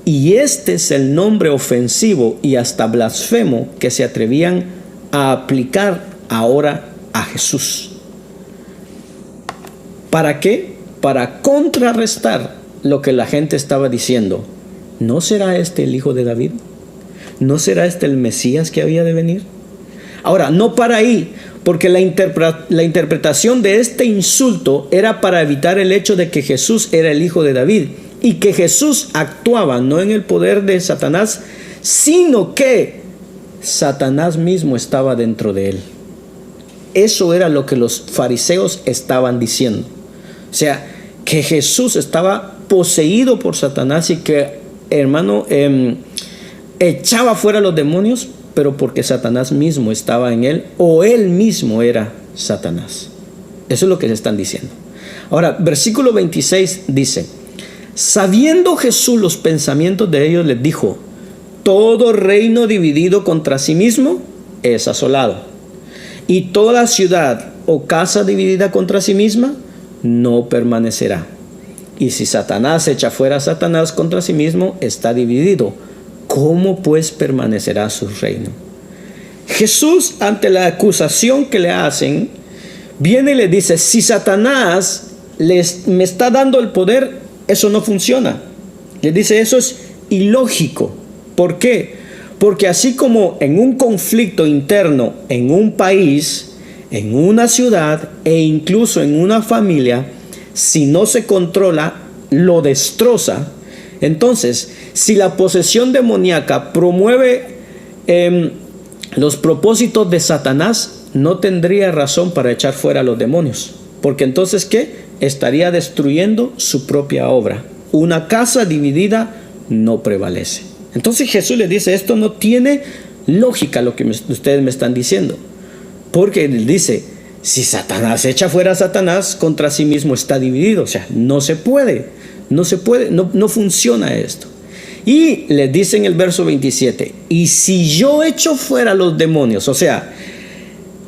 Y este es el nombre ofensivo y hasta blasfemo que se atrevían a aplicar ahora a Jesús. ¿Para qué? Para contrarrestar lo que la gente estaba diciendo. ¿No será este el hijo de David? ¿No será este el Mesías que había de venir? Ahora, no para ahí, porque la interpretación de este insulto era para evitar el hecho de que Jesús era el hijo de David y que Jesús actuaba no en el poder de Satanás, sino que Satanás mismo estaba dentro de él. Eso era lo que los fariseos estaban diciendo. O sea, que Jesús estaba poseído por Satanás y que, hermano, echaba fuera a los demonios, pero porque Satanás mismo estaba en él, o él mismo era Satanás. Eso es lo que se están diciendo. Ahora, versículo 26 dice: sabiendo Jesús los pensamientos de ellos, les dijo: todo reino dividido contra sí mismo es asolado, y toda ciudad o casa dividida contra sí misma no permanecerá. Y si Satanás echa fuera a Satanás contra sí mismo, está dividido. ¿Cómo pues permanecerá su reino? Jesús, ante la acusación que le hacen, viene y le dice: si Satanás me está dando el poder, eso no funciona. Le dice: eso es ilógico. ¿Por qué? Porque así como en un conflicto interno, en un país, en una ciudad e incluso en una familia, si no se controla, lo destroza. Entonces, si la posesión demoníaca promueve los propósitos de Satanás, no tendría razón para echar fuera a los demonios. Porque entonces, ¿qué? Estaría destruyendo su propia obra. Una casa dividida no prevalece. Entonces Jesús le dice: esto no tiene lógica lo que ustedes me están diciendo. Porque él dice: si Satanás echa fuera a Satanás, contra sí mismo está dividido. O sea, no se puede, no funciona esto. Y les dice en el verso 27: y si yo echo fuera a los demonios, o sea,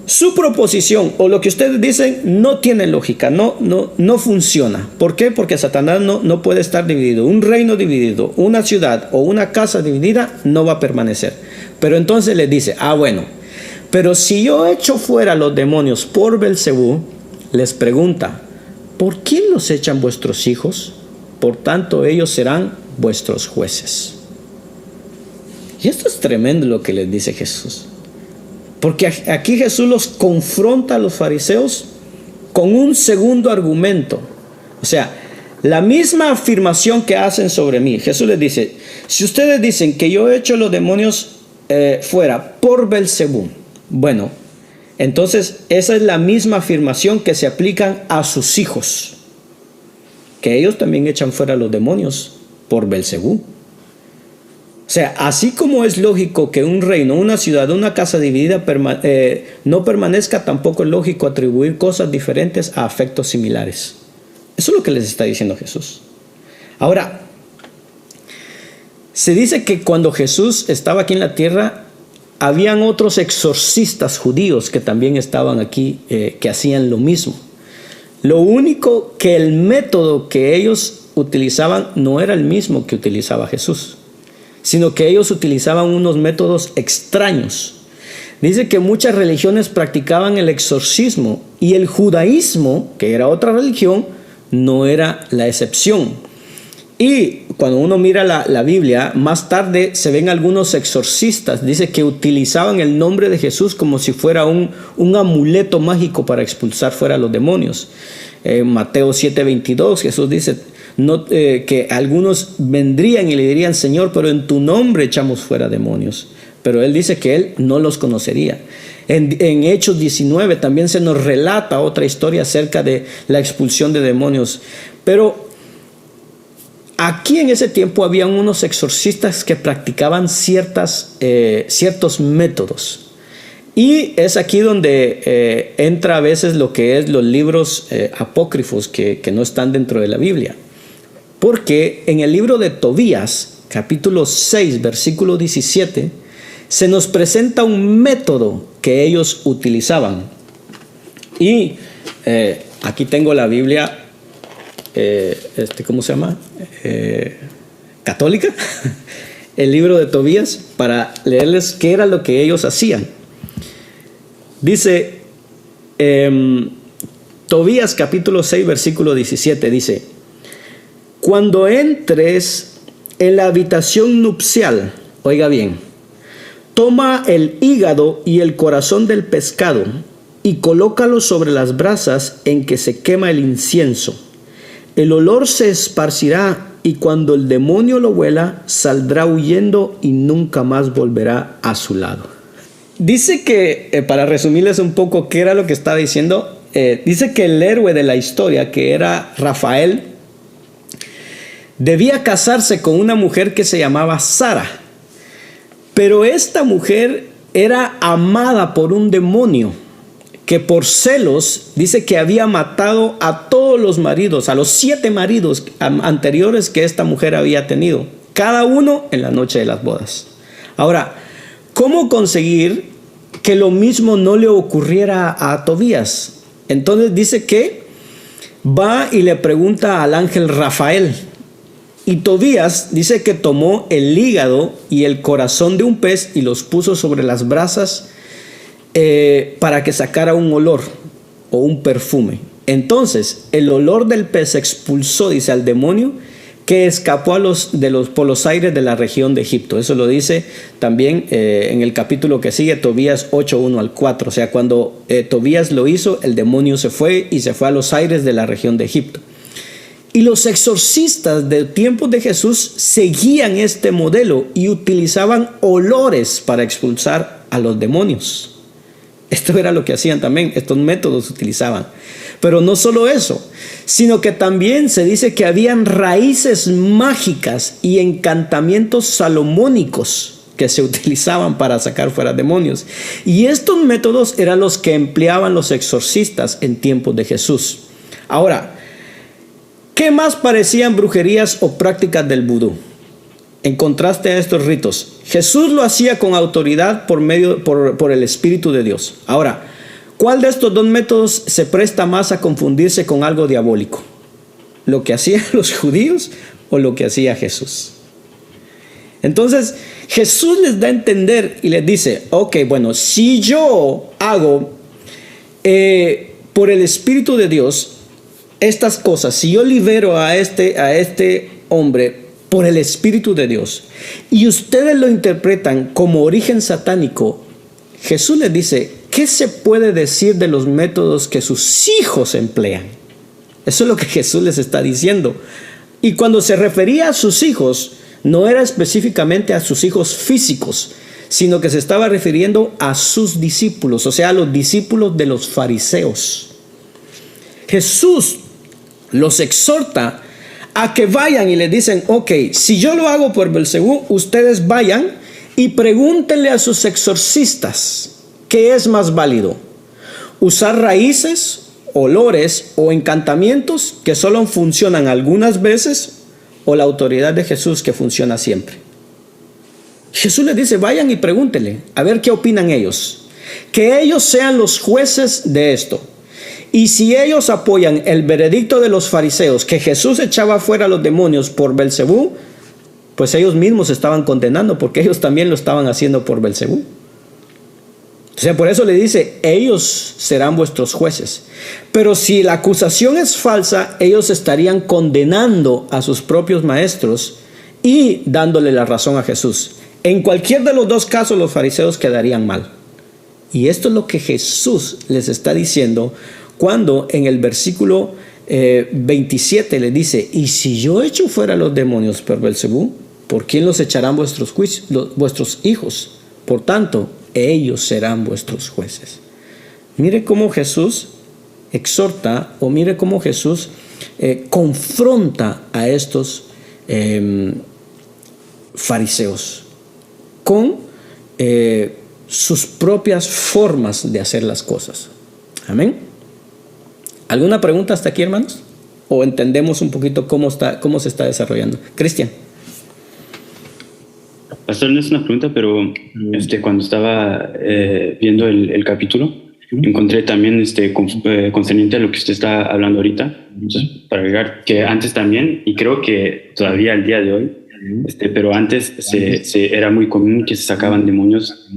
su proposición o lo que ustedes dicen no tiene lógica, no funciona. ¿Por qué? Porque Satanás no puede estar dividido. Un reino dividido, una ciudad o una casa dividida no va a permanecer. Pero entonces les dice: bueno, pero si yo echo fuera a los demonios por Belcebú, les pregunta: ¿por quién los echan vuestros hijos? Por tanto, ellos serán vuestros jueces. Y esto es tremendo lo que les dice Jesús. Porque aquí Jesús los confronta a los fariseos con un segundo argumento. O sea, la misma afirmación que hacen sobre mí. Jesús les dice: si ustedes dicen que yo he hecho los demonios fuera por Belcebú, bueno, entonces esa es la misma afirmación que se aplican a sus hijos, que ellos también echan fuera los demonios por Belcebú. O sea, así como es lógico que un reino, una ciudad, una casa dividida no permanezca, tampoco es lógico atribuir cosas diferentes a afectos similares. Eso es lo que les está diciendo Jesús. Ahora, se dice que cuando Jesús estaba aquí en la tierra, habían otros exorcistas judíos que también estaban aquí, que hacían lo mismo. Lo único que el método que ellos utilizaban no era el mismo que utilizaba Jesús, sino que ellos utilizaban unos métodos extraños. Dice que muchas religiones practicaban el exorcismo y el judaísmo, que era otra religión, no era la excepción. Y cuando uno mira la Biblia, más tarde se ven algunos exorcistas, dice que utilizaban el nombre de Jesús como si fuera un amuleto mágico para expulsar fuera a los demonios. Mateo 7:22, Jesús dice que algunos vendrían y le dirían: Señor, pero en tu nombre echamos fuera demonios. Pero él dice que él no los conocería. En Hechos 19 también se nos relata otra historia acerca de la expulsión de demonios. Pero aquí en ese tiempo habían unos exorcistas que practicaban ciertos métodos. Y es aquí donde entra a veces lo que es los libros apócrifos que no están dentro de la Biblia. Porque en el libro de Tobías, capítulo 6, versículo 17, se nos presenta un método que ellos utilizaban. Y aquí tengo la Biblia, ¿cómo se llama? Católica, el libro de Tobías, para leerles qué era lo que ellos hacían. Dice, Tobías capítulo 6, versículo 17, dice: cuando entres en la habitación nupcial, oiga bien, toma el hígado y el corazón del pescado y colócalo sobre las brasas en que se quema el incienso. El olor se esparcirá y cuando el demonio lo huela, saldrá huyendo y nunca más volverá a su lado. Dice que, para resumirles un poco qué era lo que estaba diciendo, dice que el héroe de la historia, que era Rafael, debía casarse con una mujer que se llamaba Sara. Pero esta mujer era amada por un demonio que por celos dice que había matado a todos los maridos, a los 7 maridos anteriores que esta mujer había tenido, cada uno en la noche de las bodas. Ahora, ¿cómo conseguir que lo mismo no le ocurriera a Tobías? Entonces dice que va y le pregunta al ángel Rafael. Y Tobías dice que tomó el hígado y el corazón de un pez y los puso sobre las brasas para que sacara un olor o un perfume. Entonces el olor del pez expulsó, dice, al demonio, que escapó por los aires de la región de Egipto. Eso lo dice también en el capítulo que sigue, Tobías 8, 1 al 4. O sea, cuando Tobías lo hizo, el demonio se fue y se fue a los aires de la región de Egipto. Y los exorcistas del tiempo de Jesús seguían este modelo y utilizaban olores para expulsar a los demonios. Esto era lo que hacían también, estos métodos utilizaban. Pero no solo eso, sino que también se dice que habían raíces mágicas y encantamientos salomónicos que se utilizaban para sacar fuera demonios. Y estos métodos eran los que empleaban los exorcistas en tiempos de Jesús. Ahora, ¿qué más parecían brujerías o prácticas del vudú? En contraste a estos ritos, Jesús lo hacía con autoridad por el Espíritu de Dios. Ahora, ¿cuál de estos dos métodos se presta más a confundirse con algo diabólico? ¿Lo que hacían los judíos o lo que hacía Jesús? Entonces, Jesús les da a entender y les dice, ok, bueno, si yo hago por el Espíritu de Dios estas cosas, si yo libero a este hombre por el Espíritu de Dios y ustedes lo interpretan como origen satánico, Jesús les dice, ¿qué se puede decir de los métodos que sus hijos emplean? Eso es lo que Jesús les está diciendo. Y cuando se refería a sus hijos, no era específicamente a sus hijos físicos, sino que se estaba refiriendo a sus discípulos, o sea, a los discípulos de los fariseos. Jesús los exhorta a que vayan y les dicen, ok, si yo lo hago por Belcebú, ustedes vayan y pregúntenle a sus exorcistas qué es más válido, usar raíces, olores o encantamientos que solo funcionan algunas veces, o la autoridad de Jesús que funciona siempre. Jesús les dice, vayan y pregúntenle a ver qué opinan ellos, que ellos sean los jueces de esto. Y si ellos apoyan el veredicto de los fariseos, que Jesús echaba fuera a los demonios por Belcebú, pues ellos mismos se estaban condenando, porque ellos también lo estaban haciendo por Belcebú. O sea, por eso le dice, ellos serán vuestros jueces. Pero si la acusación es falsa, ellos estarían condenando a sus propios maestros y dándole la razón a Jesús. En cualquier de los dos casos, los fariseos quedarían mal. Y esto es lo que Jesús les está diciendo cuando en el versículo 27 le dice, y si yo echo fuera los demonios por Belcebú, ¿por quién los echarán vuestros hijos? Por tanto, ellos serán vuestros jueces. Mire cómo Jesús exhorta, o mire cómo Jesús confronta a estos fariseos con sus propias formas de hacer las cosas. Amén. ¿Alguna pregunta hasta aquí, hermanos? ¿O entendemos un poquito cómo se está desarrollando? Cristian. Pastor, no es una pregunta, pero cuando estaba viendo el capítulo, encontré también concerniente a lo que usted está hablando ahorita, para agregar que antes también, y creo que todavía al día de hoy, pero antes era muy común que se sacaban demonios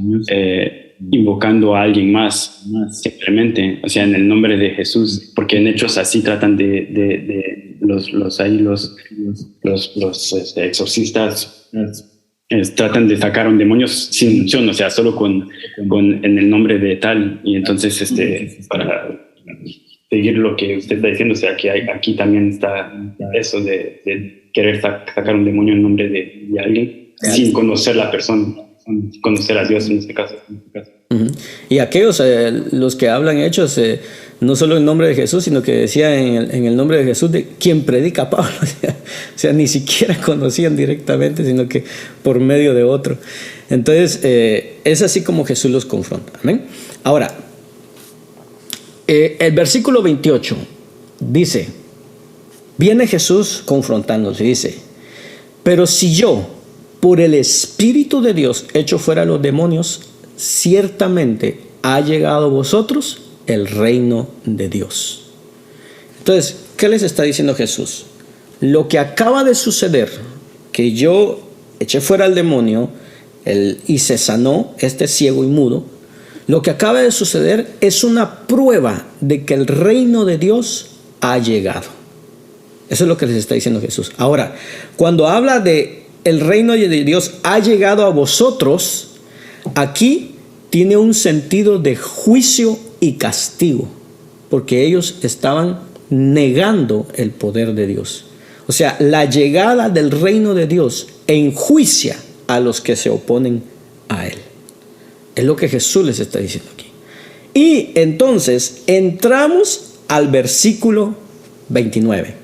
invocando a alguien más, simplemente, o sea, en el nombre de Jesús, porque en hechos así tratan de los exorcistas tratan de sacar a un demonio sin unción, o sea, solo en el nombre de tal, y entonces para seguir lo que usted está diciendo, o sea, que aquí también está eso de querer sacar un demonio en nombre de alguien sin conocer la persona, conocer a Dios en este caso. Y aquellos, los que hablan hechos, no solo en nombre de Jesús, sino que decía en el nombre de Jesús de quien predica Pablo, o sea, ni siquiera conocían directamente, sino que por medio de otro. Entonces, es así como Jesús los confronta. ¿Amén? Ahora, el versículo 28 dice, viene Jesús confrontándonos y dice, pero si yo, por el Espíritu de Dios, echo fuera a los demonios, ciertamente ha llegado a vosotros el reino de Dios. Entonces, ¿qué les está diciendo Jesús? Lo que acaba de suceder, que yo eché fuera al demonio y se sanó este ciego y mudo, lo que acaba de suceder es una prueba de que el reino de Dios ha llegado. Eso es lo que les está diciendo Jesús. Ahora, cuando habla de el reino de Dios ha llegado a vosotros, aquí tiene un sentido de juicio y castigo, porque ellos estaban negando el poder de Dios. O sea, la llegada del reino de Dios enjuicia a los que se oponen a él. Es lo que Jesús les está diciendo aquí. Y entonces entramos al versículo 29,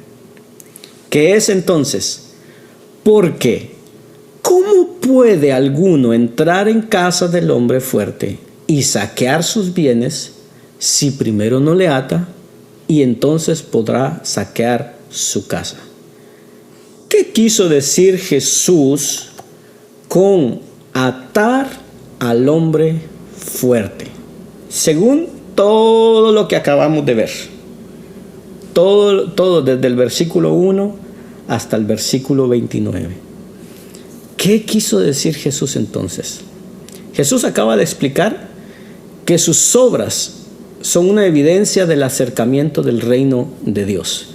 que es entonces, porque ¿cómo puede alguno entrar en casa del hombre fuerte y saquear sus bienes si primero no le ata y entonces podrá saquear su casa? ¿Qué quiso decir Jesús con atar al hombre fuerte? Según todo lo que acabamos de ver, todo desde el versículo 1 hasta el versículo 29. ¿Qué quiso decir Jesús entonces? Jesús acaba de explicar que sus obras son una evidencia del acercamiento del reino de Dios.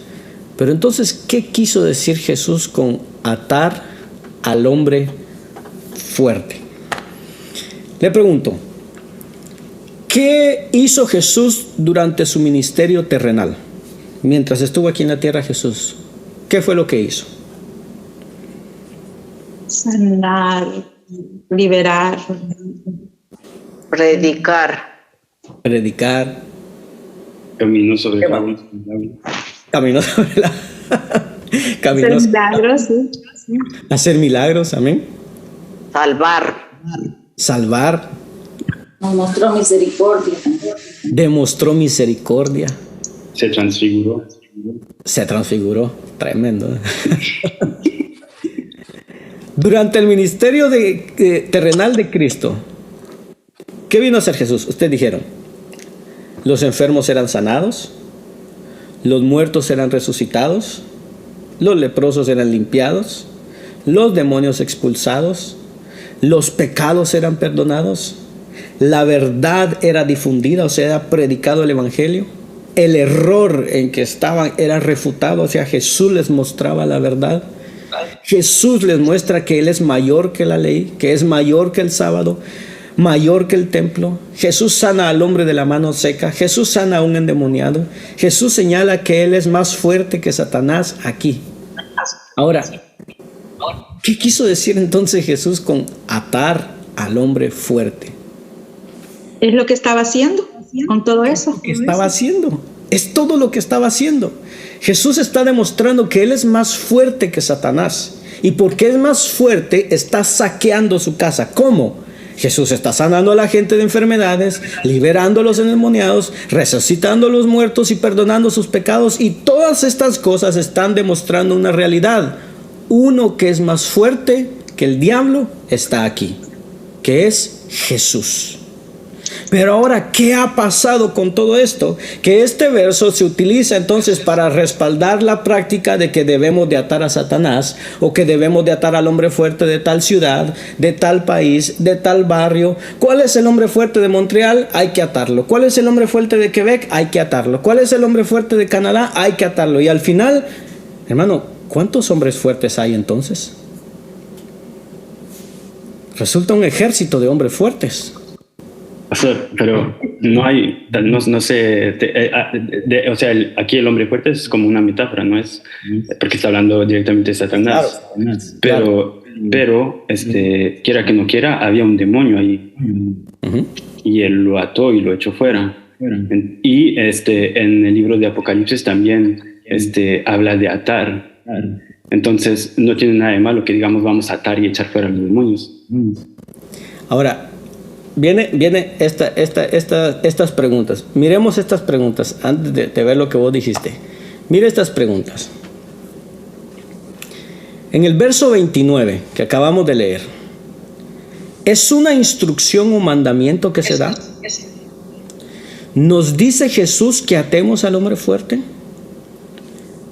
Pero entonces, ¿qué quiso decir Jesús con atar al hombre fuerte? Le pregunto, ¿qué hizo Jesús durante su ministerio terrenal? Mientras estuvo aquí en la tierra Jesús, ¿qué fue lo que hizo? Sanar, liberar, predicar. Caminó sobre el agua. Caminó sobre la... hacer milagros, sí. Hacer milagros, amén. Salvar. Mostró misericordia. Demostró misericordia. Se transfiguró. Tremendo. Durante el ministerio terrenal de Cristo, ¿qué vino a hacer Jesús? Ustedes dijeron, los enfermos eran sanados, los muertos eran resucitados, los leprosos eran limpiados, los demonios expulsados, los pecados eran perdonados, la verdad era difundida, o sea, era predicado el evangelio, el error en que estaban era refutado, o sea, Jesús les mostraba la verdad. Jesús les muestra que Él es mayor que la ley, que es mayor que el sábado, mayor que el templo. Jesús sana al hombre de la mano seca. Jesús sana a un endemoniado. Jesús señala que Él es más fuerte que Satanás aquí. Ahora, ¿qué quiso decir entonces Jesús con atar al hombre fuerte? Es lo que estaba haciendo con todo eso. ¿Qué estaba haciendo? Es todo lo que estaba haciendo. Jesús está demostrando que Él es más fuerte que Satanás. Y porque es más fuerte, está saqueando su casa. ¿Cómo? Jesús está sanando a la gente de enfermedades, liberando a los endemoniados, resucitando a los muertos y perdonando sus pecados. Y todas estas cosas están demostrando una realidad. Uno que es más fuerte que el diablo está aquí, que es Jesús. Pero ahora, ¿qué ha pasado con todo esto? Que este verso se utiliza entonces para respaldar la práctica de que debemos de atar a Satanás, o que debemos de atar al hombre fuerte de tal ciudad, de tal país, de tal barrio. ¿Cuál es el hombre fuerte de Montreal? Hay que atarlo. ¿Cuál es el hombre fuerte de Quebec? Hay que atarlo. ¿Cuál es el hombre fuerte de Canadá? Hay que atarlo. Y al final, hermano, ¿cuántos hombres fuertes hay entonces? Resulta un ejército de hombres fuertes. Pero no hay, no sé, o sea, aquí el hombre fuerte es como una metáfora, no es porque está hablando directamente de Satanás. Claro. Pero quiera que no quiera, había un demonio ahí. Y él lo ató y lo echó fuera. Y en el libro de Apocalipsis también habla de atar. Entonces no tiene nada de malo que digamos vamos a atar y echar fuera a los demonios. Ahora, viene estas preguntas. Miremos estas preguntas antes de ver lo que vos dijiste. Mire estas preguntas. En el verso 29 que acabamos de leer, ¿es una instrucción o mandamiento que se da? ¿Nos dice Jesús que atemos al hombre fuerte?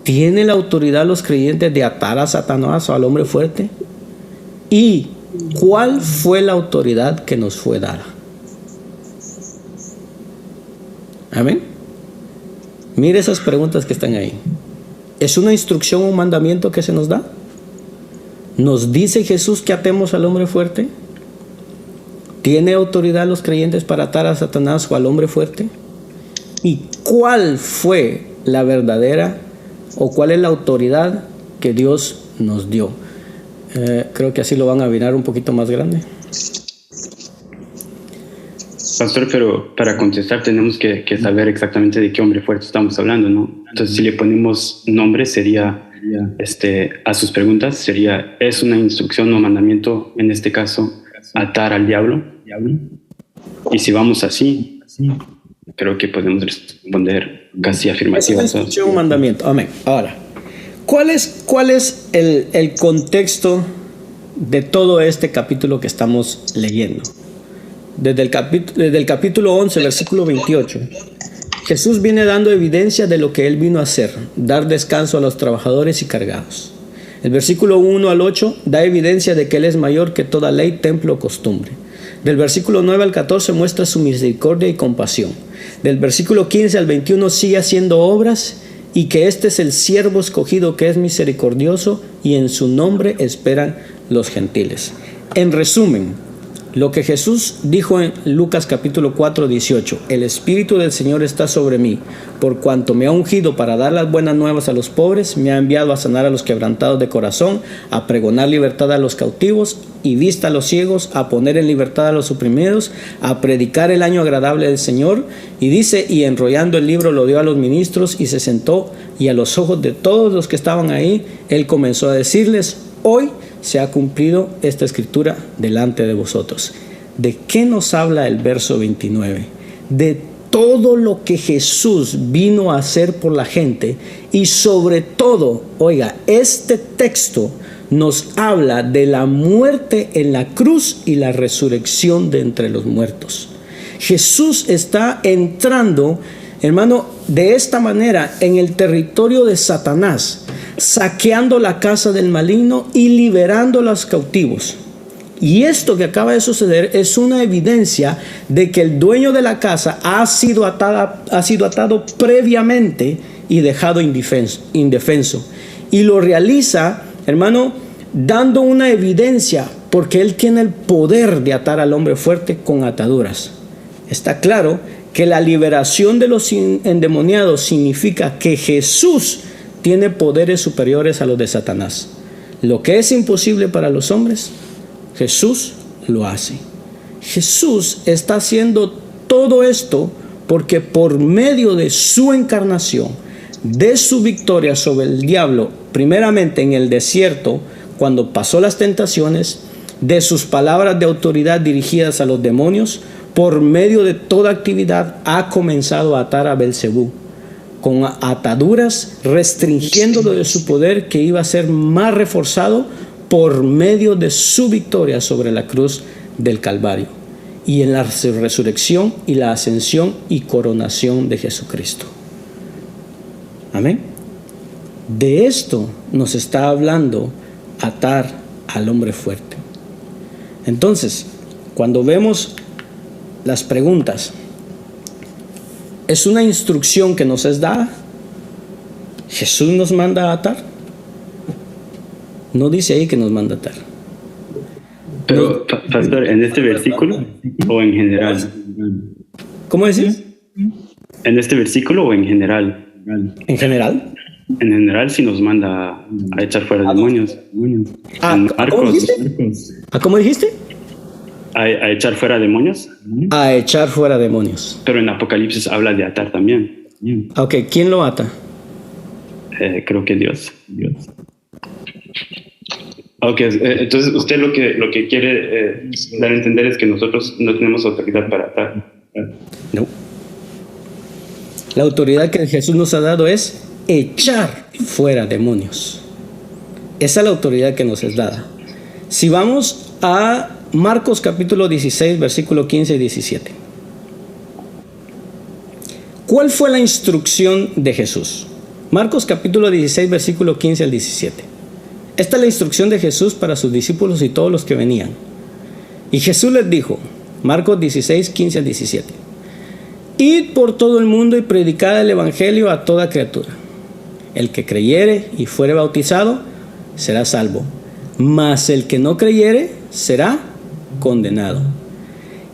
¿Tiene la autoridad los creyentes de atar a Satanás o al hombre fuerte? ¿Y cuál fue la autoridad que nos fue dada? Amén. Mire esas preguntas que están ahí. ¿Es una instrucción o un mandamiento que se nos da? ¿Nos dice Jesús que atemos al hombre fuerte? ¿Tiene autoridad los creyentes para atar a Satanás o al hombre fuerte? ¿Y cuál fue la verdadera o cuál es la autoridad que Dios nos dio? Creo que así lo van a mirar un poquito más grande. Pastor, pero para contestar tenemos que saber exactamente de qué hombre fuerte estamos hablando, ¿no? Entonces, si le ponemos nombre, sería a sus preguntas, sería, ¿es una instrucción o mandamiento, en este caso, atar al diablo? Y si vamos así, creo que podemos responder casi afirmativamente. Es una instrucción o mandamiento. Amén. Ahora, ¿cuál es el contexto de todo este capítulo que estamos leyendo? Desde el capítulo 11, versículo 28, Jesús viene dando evidencia de lo que Él vino a hacer, dar descanso a los trabajadores y cargados. El versículo 1 al 8 da evidencia de que Él es mayor que toda ley, templo o costumbre. Del versículo 9 al 14 muestra su misericordia y compasión. Del versículo 15 al 21 sigue haciendo obras y que este es el siervo escogido que es misericordioso y en su nombre esperan los gentiles. En resumen, lo que Jesús dijo en Lucas capítulo 4, 18, el Espíritu del Señor está sobre mí, por cuanto me ha ungido para dar las buenas nuevas a los pobres, me ha enviado a sanar a los quebrantados de corazón, a pregonar libertad a los cautivos y vista a los ciegos, a poner en libertad a los oprimidos, a predicar el año agradable del Señor. Y dice, y enrollando el libro lo dio a los ministros y se sentó, y a los ojos de todos los que estaban ahí, Él comenzó a decirles, hoy se ha cumplido esta escritura delante de vosotros. ¿De qué nos habla el verso 29? De todo lo que Jesús vino a hacer por la gente y sobre todo, oiga, este texto nos habla de la muerte en la cruz y la resurrección de entre los muertos. Jesús está entrando, hermano, de esta manera en el territorio de Satanás, saqueando la casa del maligno y liberando a los cautivos. Y esto que acaba de suceder es una evidencia de que el dueño de la casa ha sido atado previamente y dejado indefenso. Y lo realiza, hermano, dando una evidencia, porque él tiene el poder de atar al hombre fuerte con ataduras. Está claro que la liberación de los endemoniados significa que Jesús tiene poderes superiores a los de Satanás. Lo que es imposible para los hombres, Jesús lo hace. Jesús está haciendo todo esto porque por medio de su encarnación, de su victoria sobre el diablo, primeramente en el desierto, cuando pasó las tentaciones, de sus palabras de autoridad dirigidas a los demonios, por medio de toda actividad ha comenzado a atar a Belcebú con ataduras, restringiéndolo de su poder que iba a ser más reforzado por medio de su victoria sobre la cruz del Calvario. y en la resurrección y la ascensión y coronación de Jesucristo. Amén. De esto nos está hablando atar al hombre fuerte. Entonces, cuando vemos las preguntas, ¿es una instrucción que nos es dada? ¿Jesús nos manda a atar? No dice ahí que nos manda a atar. Pero, pastor, ¿en este versículo o en general? ¿Cómo decís? ¿En este versículo o en general? ¿En general? En general sí nos manda a echar fuera demonios. ¿Cómo dijiste? A echar fuera demonios. A echar fuera demonios. Pero en Apocalipsis habla de atar también. Ok, ¿quién lo ata? Creo que Dios. Ok, entonces usted lo que quiere dar a entender es que nosotros no tenemos autoridad para atar. No. La autoridad que Jesús nos ha dado es echar fuera demonios. Esa es la autoridad que nos es dada. Si vamos a Marcos capítulo 16, versículo 15 y 17. ¿Cuál fue la instrucción de Jesús? Marcos capítulo 16, versículo 15 al 17. Esta es la instrucción de Jesús para sus discípulos y todos los que venían. Y Jesús les dijo, Marcos 16, 15 al 17. Id por todo el mundo y predicad el evangelio a toda criatura. El que creyere y fuere bautizado será salvo, mas el que no creyere será condenado.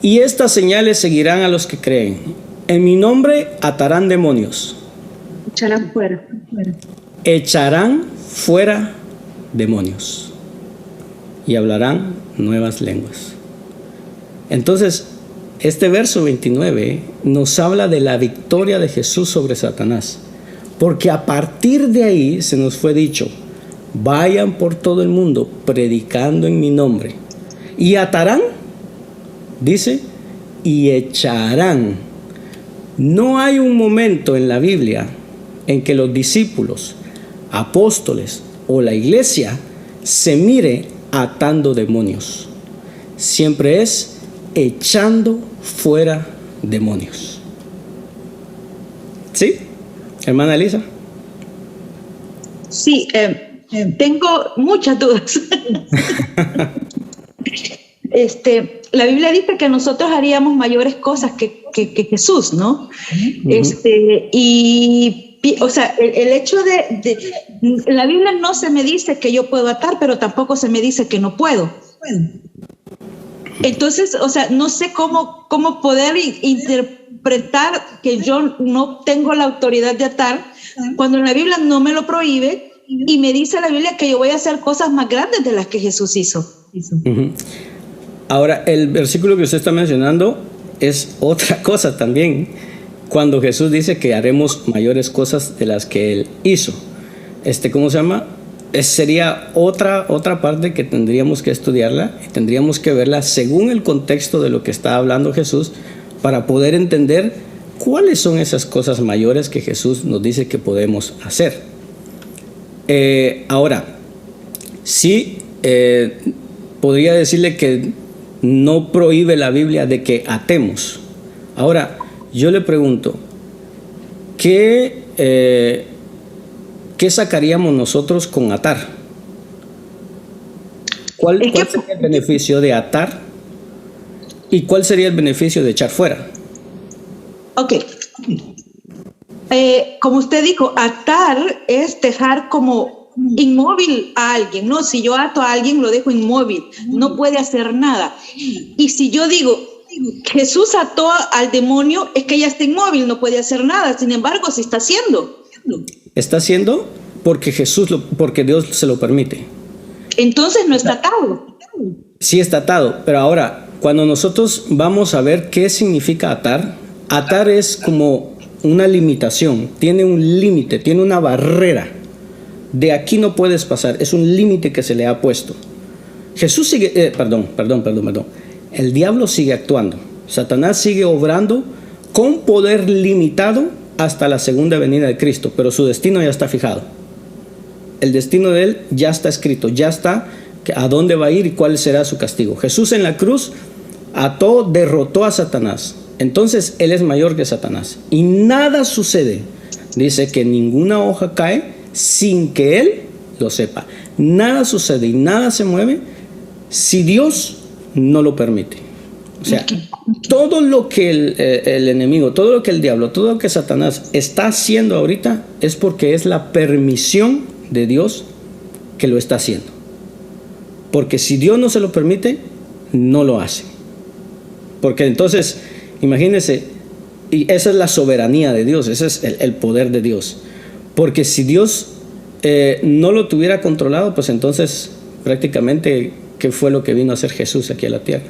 Y estas señales seguirán a los que creen. En mi nombre atarán demonios. Echarán fuera. Echarán fuera demonios. Y hablarán nuevas lenguas. Entonces, este verso 29 nos habla de la victoria de Jesús sobre Satanás. Porque a partir de ahí se nos fue dicho, vayan por todo el mundo predicando en mi nombre. Y atarán, dice, y echarán. No hay un momento en la Biblia en que los discípulos, apóstoles o la iglesia se mire atando demonios. Siempre es echando fuera demonios. ¿Sí? Hermana Elisa. Sí, tengo muchas dudas. La Biblia dice que nosotros haríamos mayores cosas que Jesús, ¿no? O sea, el hecho de la Biblia no se me dice que yo puedo atar, pero tampoco se me dice que no puedo. Entonces, o sea, no sé cómo poder interpretar que yo no tengo la autoridad de atar cuando la Biblia no me lo prohíbe y me dice la Biblia que yo voy a hacer cosas más grandes de las que Jesús hizo. Ahora, el versículo que usted está mencionando es otra cosa también. Cuando Jesús dice que haremos mayores cosas de las que Él hizo. ¿Cómo se llama? Sería otra parte que tendríamos que estudiarla y tendríamos que verla según el contexto de lo que está hablando Jesús para poder entender cuáles son esas cosas mayores que Jesús nos dice que podemos hacer. Ahora, sí, podría decirle que no prohíbe la Biblia de que atemos. Ahora, yo le pregunto, ¿qué sacaríamos nosotros con atar? ¿Cuál sería el beneficio de atar? ¿Y cuál sería el beneficio de echar fuera? Ok. Como usted dijo, atar es dejar como inmóvil a alguien, ¿no? Si yo ato a alguien, lo dejo inmóvil, no puede hacer nada. Y si yo digo, Jesús ató al demonio, es que ya está inmóvil, no puede hacer nada. Sin embargo, sí está haciendo. Está haciendo porque porque Dios se lo permite. Entonces no está atado. Sí está atado, pero ahora, cuando nosotros vamos a ver qué significa atar, atar es como una limitación, tiene un límite, tiene una barrera. De aquí no puedes pasar, es un límite que se le ha puesto. Jesús sigue, perdón. El diablo sigue actuando. Satanás sigue obrando con poder limitado hasta la segunda venida de Cristo, pero su destino ya está fijado. El destino de él ya está escrito, ya está a dónde va a ir y cuál será su castigo. Jesús en la cruz ató, derrotó a Satanás. Entonces Él es mayor que Satanás. Y nada sucede. Dice que ninguna hoja cae sin que Él lo sepa. Nada sucede y nada se mueve si Dios no lo permite. O sea, todo lo que el enemigo, todo lo que el diablo, todo lo que Satanás está haciendo ahorita es porque es la permisión de Dios que lo está haciendo. Porque si Dios no se lo permite, no lo hace. Porque entonces, imagínense, y esa es la soberanía de Dios, ese es el poder de Dios. Porque si Dios no lo tuviera controlado, pues entonces prácticamente, ¿qué fue lo que vino a hacer Jesús aquí a la tierra?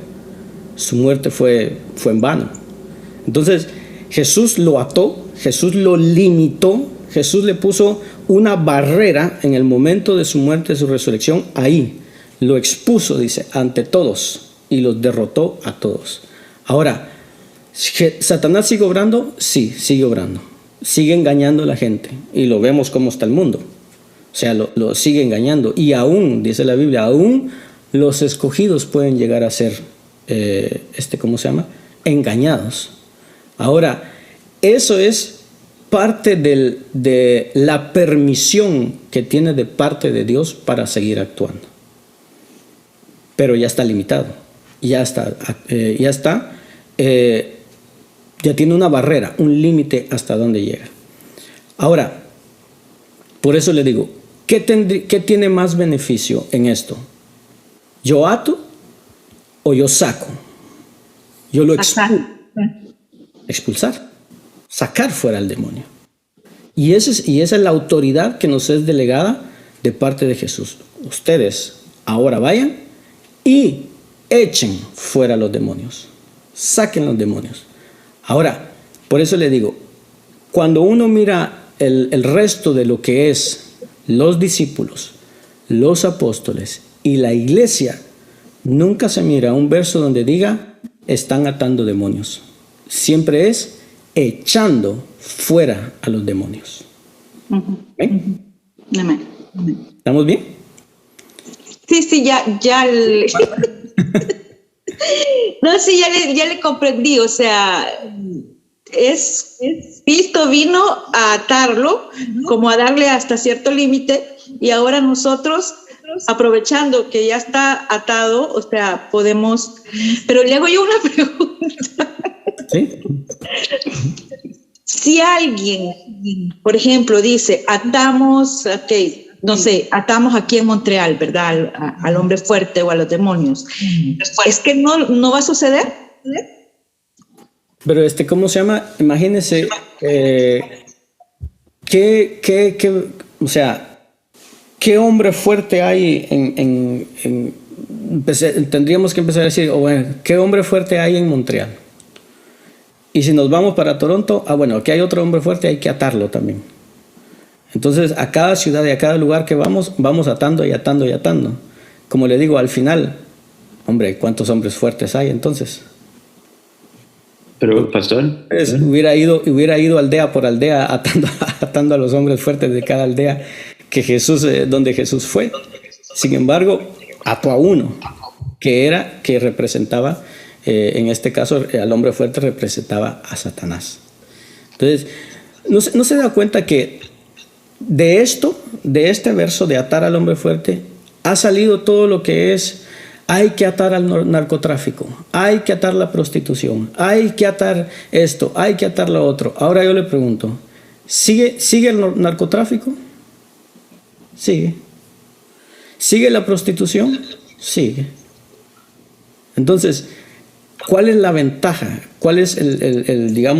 Su muerte fue en vano. Entonces Jesús lo ató, Jesús lo limitó, Jesús le puso una barrera en el momento de su muerte, de su resurrección. Ahí lo expuso, dice, ante todos, y los derrotó a todos. Ahora, ¿Satanás sigue obrando? Sí, sigue obrando. Sigue engañando a la gente. Y lo vemos cómo está el mundo. O sea, lo sigue engañando. Y aún, dice la Biblia, aún los escogidos pueden llegar a ser, ¿cómo se llama? Engañados. Ahora, eso es parte de la permisión que tiene de parte de Dios para seguir actuando. Pero ya está limitado. Ya tiene una barrera, un límite hasta dónde llega. Ahora, por eso le digo, ¿qué tiene más beneficio en esto? ¿Yo ato o yo saco? Yo lo expulsar, sacar fuera al demonio. Y esa es la autoridad que nos es delegada de parte de Jesús. Ustedes ahora vayan y echen fuera los demonios. Saquen los demonios. Ahora, por eso le digo, cuando uno mira el resto de lo que es los discípulos, los apóstoles y la iglesia, nunca se mira un verso donde diga están atando demonios. Siempre es echando fuera a los demonios. ¿Ven? ¿Estamos bien? Sí, ya no, sí, ya le comprendí, o sea, Cristo vino a atarlo, como a darle hasta cierto límite, y ahora nosotros, aprovechando que ya está atado, o sea, podemos, pero le hago yo una pregunta. ¿Sí? Si alguien, por ejemplo, dice, atamos, no sé, atamos aquí en Montreal, ¿verdad? Al hombre fuerte o a los demonios. ¿Es que no va a suceder? Pero ¿cómo se llama? Imagínense, o sea, ¿qué hombre fuerte hay tendríamos que empezar a decir, bueno, ¿qué hombre fuerte hay en Montreal? Y si nos vamos para Toronto, bueno, aquí hay otro hombre fuerte, hay que atarlo también. Entonces, a cada ciudad y a cada lugar que vamos atando y atando y atando. Como le digo, al final, hombre, ¿cuántos hombres fuertes hay entonces? Pero, pastor, hubiera ido aldea por aldea atando a los hombres fuertes de cada aldea donde Jesús fue. Sin embargo, ató a uno que representaba, en este caso, al hombre fuerte representaba a Satanás. Entonces, ¿no se da cuenta que de este verso de atar al hombre fuerte, ha salido todo lo que es, hay que atar al narcotráfico, hay que atar la prostitución, hay que atar esto, hay que atar lo otro? Ahora yo le pregunto, ¿sigue el narcotráfico? Sigue. ¿Sigue la prostitución? Sigue. Entonces, ¿cuál es la ventaja? ¿Cuál es la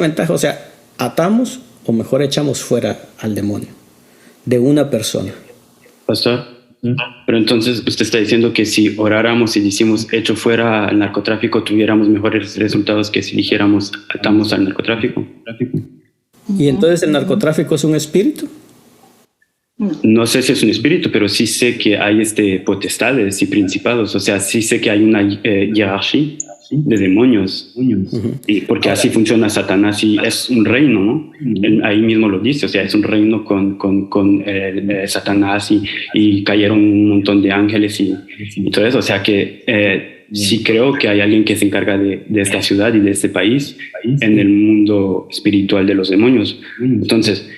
ventaja? O sea, atamos o mejor echamos fuera al demonio de una persona. Pastor, pero entonces usted está diciendo que si oráramos y decimos hecho fuera al narcotráfico, tuviéramos mejores resultados que si dijéramos atamos al narcotráfico. ¿Y entonces el narcotráfico es un espíritu? No sé si es un espíritu, pero sí sé que hay potestades y principados. O sea, sí sé que hay una jerarquía. de demonios. Y porque así funciona Satanás y es un reino, ¿no? Ahí mismo lo dice, o sea, es un reino con Satanás y cayeron un montón de ángeles y todo eso. O sea que sí creo que hay alguien que se encarga de esta ciudad y de este país en el mundo espiritual de los demonios. Entonces,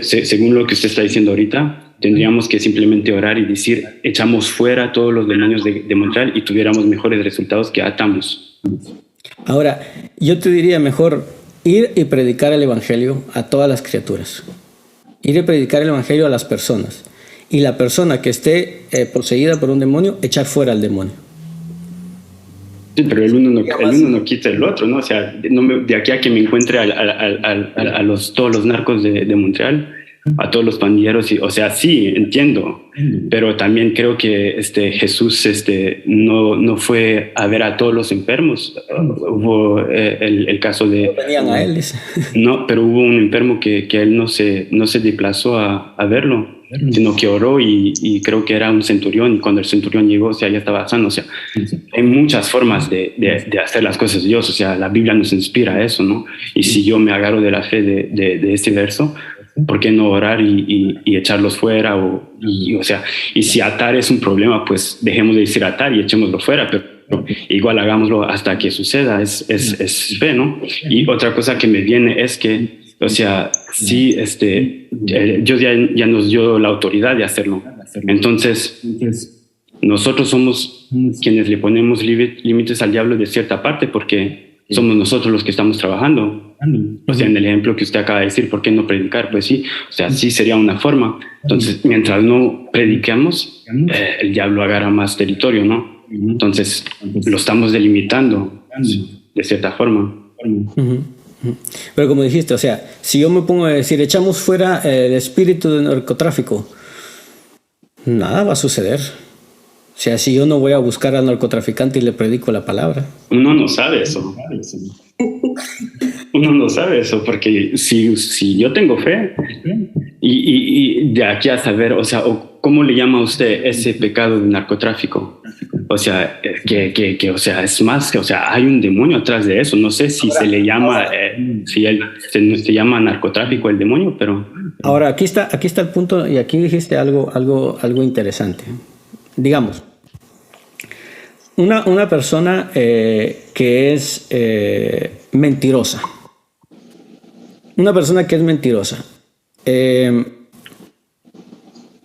según lo que usted está diciendo ahorita, tendríamos que simplemente orar y decir, echamos fuera todos los demonios de Montreal y tuviéramos mejores resultados que atamos. Ahora, yo te diría mejor ir y predicar el evangelio a todas las criaturas. Ir y predicar el evangelio a las personas. Y la persona que esté poseída por un demonio, echar fuera al demonio. Sí, pero el uno no quita el otro, ¿no? O sea, de aquí a que me encuentre a todos los narcos de Montreal, a todos los pandilleros, o sea, sí, entiendo, pero también creo que Jesús no fue a ver a todos los enfermos. Hubo el caso de... Venían a él. No, pero hubo un enfermo que él no se desplazó a verlo, sino que oró y creo que era un centurión, y cuando el centurión llegó, o sea, ya estaba sano. O sea, hay muchas formas de hacer las cosas de Dios, o sea, la Biblia nos inspira a eso, ¿no? Y si yo me agarro de la fe de este verso, ¿por qué no orar y echarlos fuera? O sea, y si atar es un problema, pues dejemos de decir atar y echémoslo fuera, pero igual hagámoslo hasta que suceda, es fe, ¿no? Y otra cosa que me viene es que, o sea, sí, Dios ya nos dio la autoridad de hacerlo. Entonces, nosotros somos quienes le ponemos límites al diablo de cierta parte, porque somos nosotros los que estamos trabajando. O sea, en el ejemplo que usted acaba de decir, ¿por qué no predicar? Pues sí, o sea, sí sería una forma. Entonces, mientras no prediquemos, el diablo agarra más territorio, ¿no? Entonces, lo estamos delimitando de cierta forma. Pero como dijiste, o sea, si yo me pongo a decir, echamos fuera el espíritu de narcotráfico, nada va a suceder. O sea, si yo no voy a buscar al narcotraficante y le predico la palabra. Uno no sabe eso. Uno no sabe eso, porque si yo tengo fe y de aquí a saber, o sea, ¿cómo le llama a usted ese pecado de narcotráfico? O sea, o sea, es más que, o sea, hay un demonio atrás de eso. No sé si se le llama, se llama narcotráfico el demonio, pero... Ahora, aquí está el punto, y aquí dijiste algo interesante. Digamos, una persona que es mentirosa. Una persona que es mentirosa.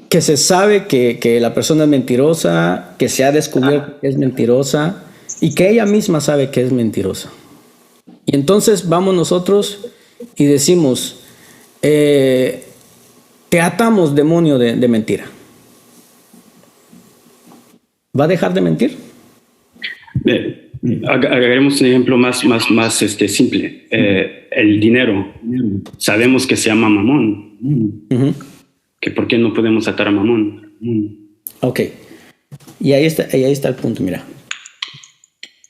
Que se sabe que la persona es mentirosa, que se ha descubierto que es mentirosa y que ella misma sabe que es mentirosa. Y entonces vamos nosotros y decimos, te atamos, demonio de mentira. ¿Va a dejar de mentir? Agarremos un ejemplo más simple. El dinero. Sabemos que se llama mamón. Que ¿por qué no podemos atar a mamón? Ok. Y ahí está el punto, mira.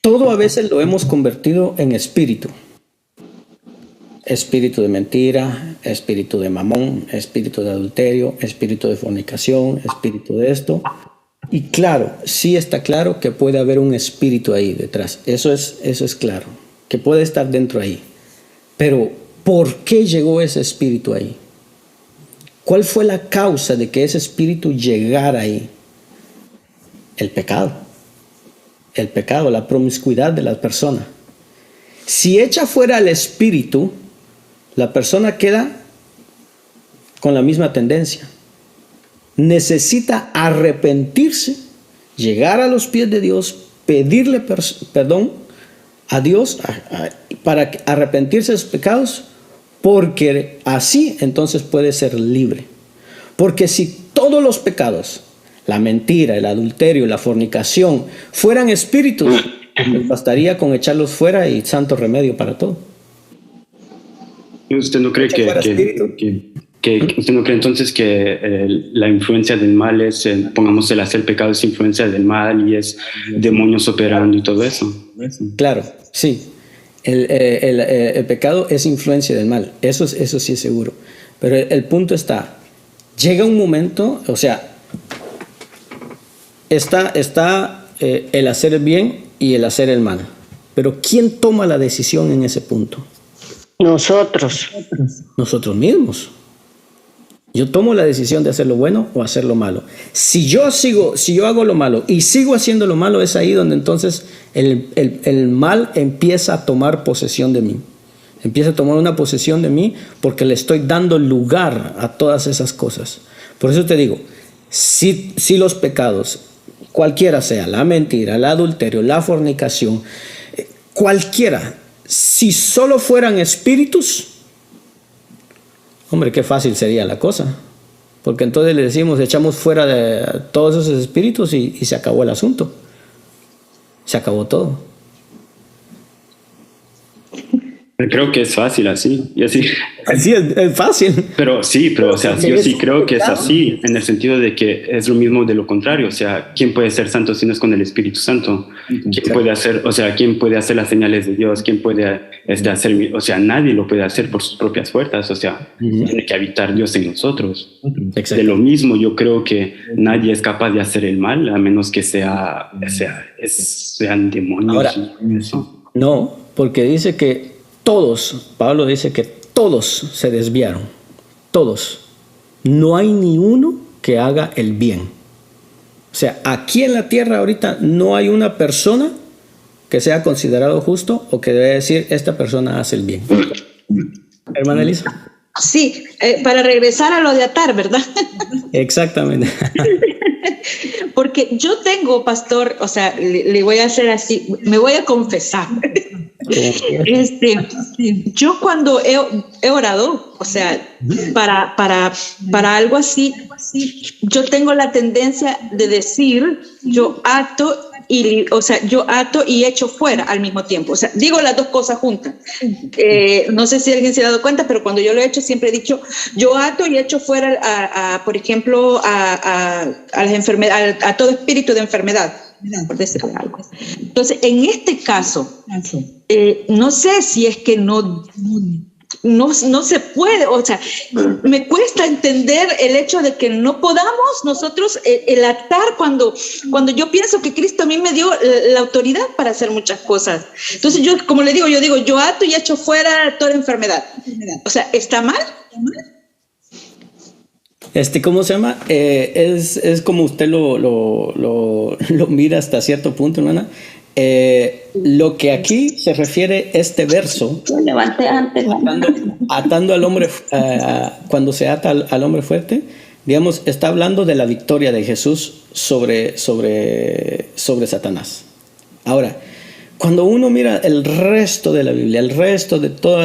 Todo a veces lo hemos convertido en espíritu. Espíritu de mentira, espíritu de mamón, espíritu de adulterio, espíritu de fornicación, espíritu de esto. Y claro, sí está claro que puede haber un espíritu ahí detrás. Eso es claro, que puede estar dentro ahí. Pero, ¿por qué llegó ese espíritu ahí? ¿Cuál fue la causa de que ese espíritu llegara ahí? El pecado. El pecado, la promiscuidad de la persona. Si echa fuera el espíritu, la persona queda con la misma tendencia. Necesita arrepentirse, llegar a los pies de Dios, pedirle perdón a Dios para arrepentirse de sus pecados, porque así entonces puede ser libre. Porque si todos los pecados, la mentira, el adulterio, la fornicación, fueran espíritus, pues bastaría con echarlos fuera y santo remedio para todo. ¿Usted no cree usted no cree entonces que la influencia del mal es, pongamos, el hacer pecado es influencia del mal y es demonios operando y todo eso? Claro, sí. El pecado es influencia del mal. Eso sí es seguro. Pero el punto está, llega un momento, o sea, está el hacer el bien y el hacer el mal. Pero ¿quién toma la decisión en ese punto? Nosotros. Nosotros mismos. Yo tomo la decisión de hacer lo bueno o hacer lo malo. Si yo hago lo malo y sigo haciendo lo malo, es ahí donde entonces el mal empieza a tomar posesión de mí. Empieza a tomar una posesión de mí porque le estoy dando lugar a todas esas cosas. Por eso te digo, si los pecados, cualquiera sea, la mentira, el adulterio, la fornicación, cualquiera, si solo fueran espíritus, hombre, qué fácil sería la cosa. Porque entonces le decimos, echamos fuera de todos esos espíritus y se acabó el asunto. Se acabó todo. Creo que es fácil así, y así. Sí, es fácil. Pero sí, o sea, yo sí creo que es así, en el sentido de que es lo mismo de lo contrario. O sea, ¿quién puede ser santo si no es con el Espíritu Santo? ¿Quién puede hacer, o sea, quién puede hacer las señales de Dios? ¿Quién puede hacer, o sea, nadie lo puede hacer por sus propias fuerzas? O sea, tiene que habitar Dios en nosotros. De lo mismo, yo creo que nadie es capaz de hacer el mal, a menos que sean demonios. Ahora, no, porque dice que todos, Pablo dice que todos se desviaron, todos. No hay ni uno que haga el bien. O sea, aquí en la tierra ahorita no hay una persona que sea considerado justo o que debe decir, esta persona hace el bien. Hermana Elisa. Sí, para regresar a lo de atar, ¿verdad? Exactamente. Porque yo tengo, pastor, o sea, le voy a hacer así, me voy a confesar. Yo cuando he orado, o sea, para algo así, yo tengo la tendencia de decir, yo ato y echo fuera al mismo tiempo. O sea, digo las dos cosas juntas. No sé si alguien se ha dado cuenta, pero cuando yo lo he hecho, siempre he dicho, yo ato y echo fuera, por ejemplo, a las enfermedades, a todo espíritu de enfermedad, por decirlo algo. Entonces, en este caso, no sé si es que no se puede, o sea, me cuesta entender el hecho de que no podamos nosotros el atar cuando yo pienso que Cristo a mí me dio la autoridad para hacer muchas cosas. Entonces yo, como le digo, yo ato y echo fuera toda enfermedad. O sea, ¿está mal? ¿Cómo se llama? Es como usted lo mira hasta cierto punto, hermana. Lo que aquí se refiere este verso, atando al hombre, cuando se ata al hombre fuerte, digamos, está hablando de la victoria de Jesús sobre Satanás. Ahora, cuando uno mira el resto de la Biblia, el resto de todo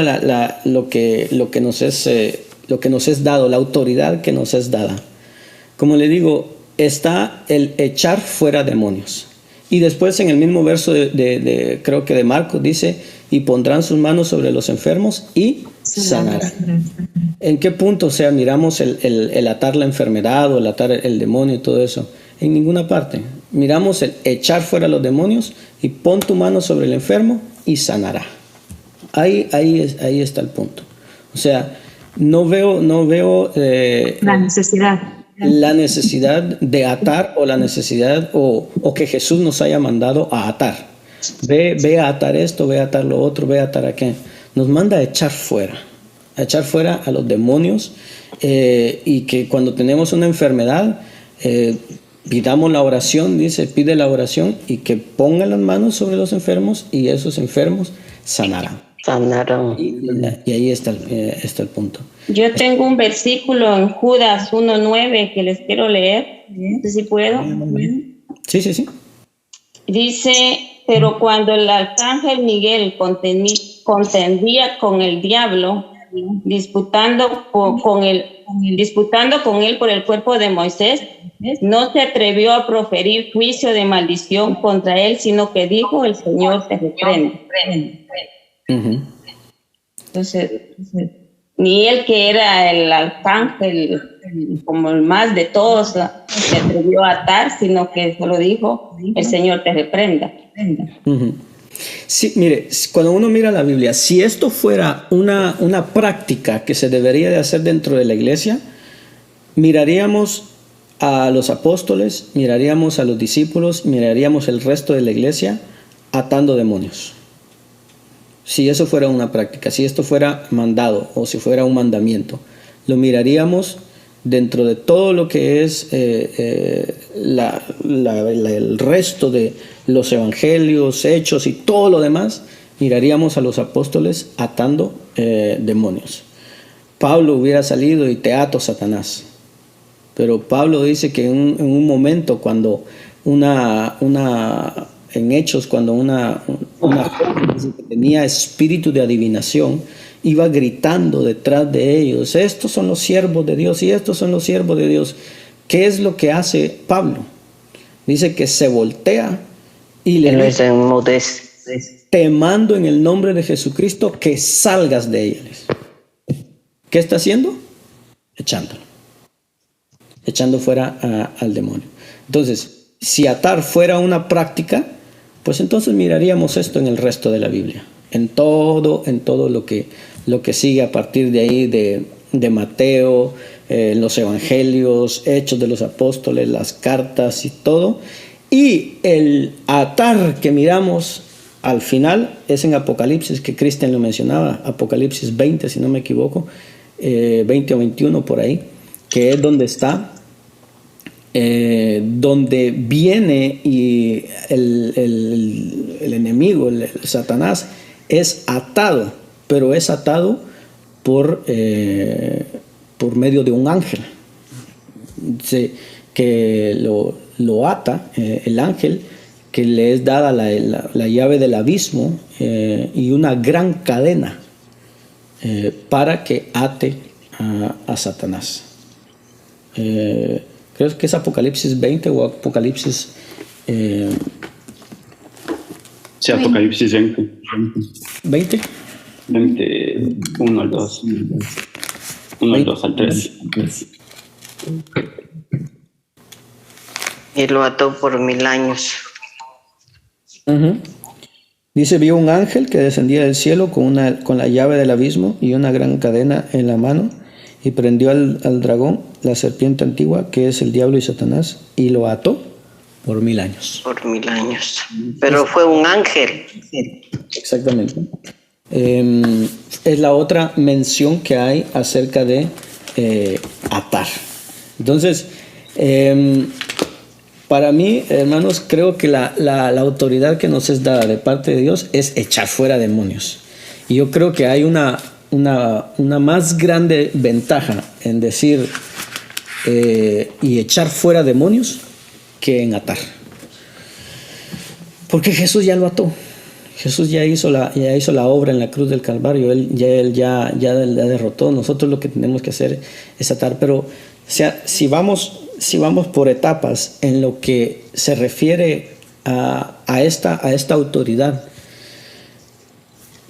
lo que nos es dado, la autoridad que nos es dada, como le digo, está el echar fuera demonios. Y después en el mismo verso creo que de Marcos dice, y pondrán sus manos sobre los enfermos y sanarán. ¿En qué punto, o sea, miramos el atar la enfermedad o el atar el demonio y todo eso? En ninguna parte. Miramos el echar fuera los demonios y pon tu mano sobre el enfermo y sanará. Ahí está el punto. O sea, no veo la necesidad. La necesidad de atar o la necesidad o que Jesús nos haya mandado a atar. Ve a atar esto, ve a atar lo otro, ve a atar aquello. Nos manda a echar fuera a los demonios y que cuando tenemos una enfermedad pidamos la oración, dice, pide la oración y que pongan las manos sobre los enfermos y esos enfermos sanarán. Y ahí está el punto. Yo tengo un versículo en Judas 1:9 que les quiero leer. No sé si puedo. Sí. Dice, pero cuando el arcángel Miguel contendía con el diablo, disputando con él por el cuerpo de Moisés, no se atrevió a proferir juicio de maldición contra él, sino que dijo, el Señor te reprende. Entonces, ni él, que era el arcángel como el más de todos, se atrevió a atar, sino que solo dijo, el Señor te reprenda. Sí, mire, cuando uno mira la Biblia, si esto fuera una práctica que se debería de hacer dentro de la iglesia, miraríamos a los apóstoles, miraríamos a los discípulos, miraríamos el resto de la iglesia atando demonios. Si eso fuera una práctica, si esto fuera mandado o si fuera un mandamiento, lo miraríamos dentro de todo lo que es el resto de los evangelios, hechos y todo lo demás. Miraríamos a los apóstoles atando demonios. Pablo hubiera salido y te ato, Satanás. Pero Pablo dice que en un momento cuando en Hechos, cuando una joven que tenía espíritu de adivinación iba gritando detrás de ellos, estos son los siervos de Dios y estos son los siervos de Dios. ¿Qué es lo que hace Pablo? Dice que se voltea y le dice: te mando en el nombre de Jesucristo que salgas de ellos. ¿Qué está haciendo? Echando fuera al demonio. Entonces, si atar fuera una práctica, pues entonces miraríamos esto en el resto de la Biblia, en todo lo que sigue a partir de ahí de Mateo, los evangelios, Hechos de los Apóstoles, las cartas y todo. Y el atar que miramos al final es en Apocalipsis, que Cristian lo mencionaba, Apocalipsis 20, si no me equivoco, 20 o 21 por ahí, que es donde está, donde viene y el enemigo, el Satanás, es atado, pero es atado por medio de un ángel, que lo ata, el ángel, que le es dada la llave del abismo y una gran cadena para que ate a Satanás. Creo que es Apocalipsis 20 o Apocalipsis... Sí, Apocalipsis 20. 20. 1 al 2. 1 al 2 al 3. Y lo ató por 1000 años. Uh-huh. Dice: vio un ángel que descendía del cielo con la llave del abismo y una gran cadena en la mano, y prendió al dragón, la serpiente antigua, que es el diablo y Satanás, y lo ató por 1000 años. Por 1000 años. Pero fue un ángel. Exactamente. Es la otra mención que hay acerca de atar. Entonces, para mí, hermanos, creo que la autoridad que nos es dada de parte de Dios es echar fuera demonios. Y yo creo que hay una más grande ventaja en decir y echar fuera demonios que en atar. Porque Jesús ya lo ató. Jesús ya hizo la obra en la cruz del Calvario. Él ya la derrotó. Nosotros lo que tenemos que hacer es atar. Pero o sea, si vamos por etapas en lo que se refiere a esta autoridad,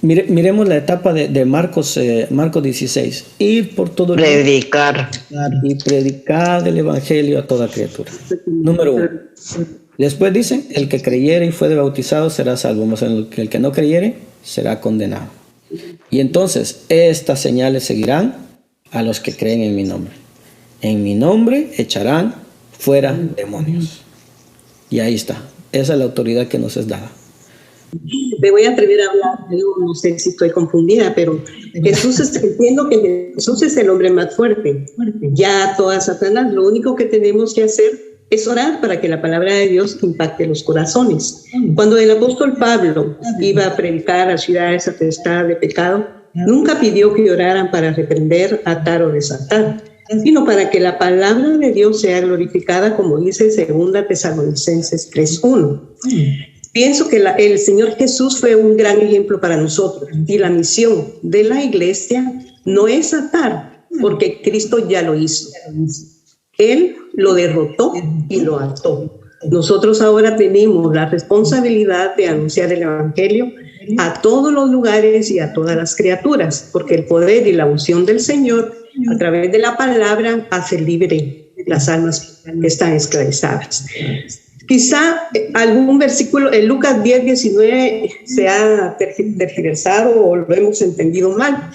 miremos la etapa de Marcos 16. Ir por todo el mundo y predicar el evangelio a toda criatura. Número 1. Después dice: el que creyere y fuere bautizado será salvo, mas el que no creyere será condenado. Y entonces estas señales seguirán a los que creen en mi nombre. En mi nombre echarán fuera demonios. Y ahí está. Esa es la autoridad que nos es dada. Me voy a atrever a hablar, no sé si estoy confundida, pero entiendo que Jesús es el hombre más fuerte. Ya ató a Satanás. Lo único que tenemos que hacer es orar para que la palabra de Dios impacte los corazones. Cuando el apóstol Pablo iba a predicar a ciudades atestadas de pecado, nunca pidió que oraran para reprender, atar o desatar, sino para que la palabra de Dios sea glorificada, como dice 2 Tesalonicenses 3:1. Pienso que el Señor Jesús fue un gran ejemplo para nosotros, y la misión de la iglesia no es atar, porque Cristo ya lo hizo. Él lo derrotó y lo ató. Nosotros ahora tenemos la responsabilidad de anunciar el evangelio a todos los lugares y a todas las criaturas, porque el poder y la unción del Señor a través de la palabra hace libre las almas que están esclavizadas. Quizá algún versículo en Lucas 10:19 se ha tergiversado o lo hemos entendido mal,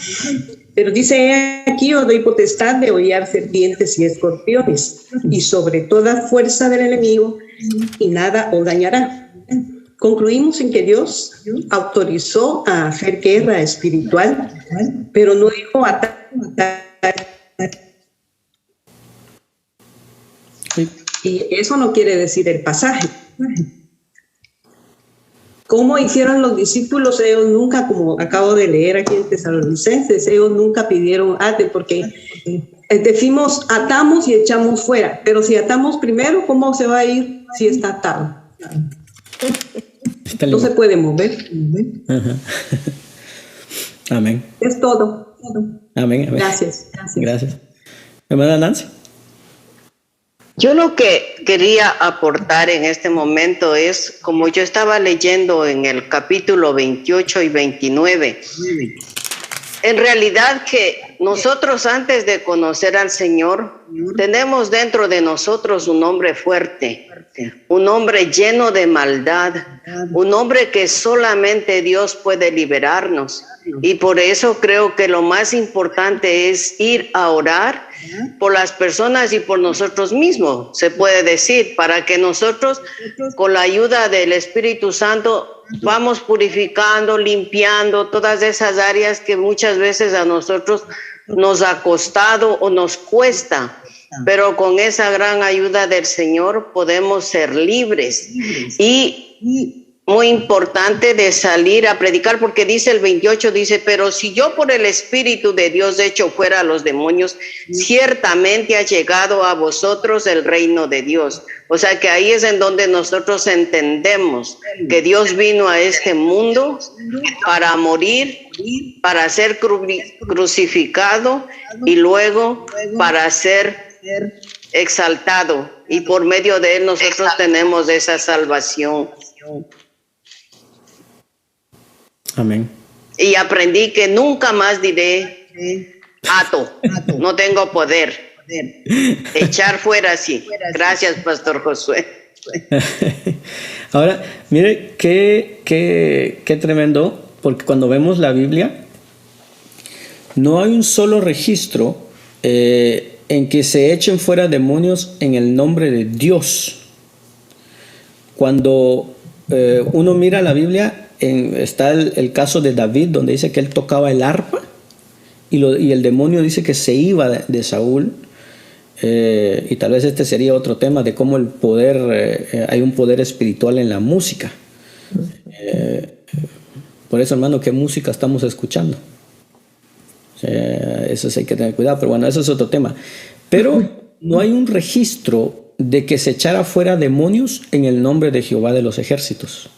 pero dice: aquí os doy potestad de hollar serpientes y escorpiones y sobre toda fuerza del enemigo, y nada os dañará. concluimos en que Dios autorizó a hacer guerra espiritual, pero no dijo atacar. Y eso no quiere decir el pasaje. ¿Cómo hicieron los discípulos? Ellos nunca, como acabo de leer aquí en Tesalonicenses, ellos nunca pidieron ate, porque decimos atamos y echamos fuera, pero si atamos primero, ¿cómo se va a ir si está atado? No se puede mover. Ajá. Amén. Es todo. Amén. Amén. Gracias. Hermana Nancy. Yo lo que quería aportar en este momento es, como yo estaba leyendo en el capítulo 28 y 29, en realidad que nosotros antes de conocer al Señor, tenemos dentro de nosotros un hombre fuerte, un hombre lleno de maldad, un hombre que solamente Dios puede liberarnos. Y por eso creo que lo más importante es ir a orar por las personas y por nosotros mismos, se puede decir, para que nosotros, con la ayuda del Espíritu Santo, vamos purificando, limpiando todas esas áreas que muchas veces a nosotros nos ha costado o nos cuesta. Pero con esa gran ayuda del Señor podemos ser libres. Y muy importante de salir a predicar, porque dice el 28, dice, pero si yo por el Espíritu de Dios echo fuera a los demonios, ciertamente ha llegado a vosotros el reino de Dios. O sea que ahí es en donde nosotros entendemos que Dios vino a este mundo para morir, para ser crucificado y luego para ser exaltado. Y por medio de él nosotros tenemos esa salvación. Amén. Y aprendí que nunca más diré ato, no tengo poder. Echar fuera sí. Gracias, Pastor Josué. Ahora, mire qué tremendo, porque cuando vemos la Biblia, no hay un solo registro en que se echen fuera demonios en el nombre de Dios. Cuando uno mira la Biblia, está el caso de David, donde dice que él tocaba el arpa y el demonio dice que se iba de Saúl. Y tal vez este sería otro tema de cómo el poder, hay un poder espiritual en la música. Por eso, hermano, ¿qué música estamos escuchando? Eso sí hay que tener cuidado, pero bueno, eso es otro tema. Pero no hay un registro de que se echara fuera demonios en el nombre de Jehová de los ejércitos.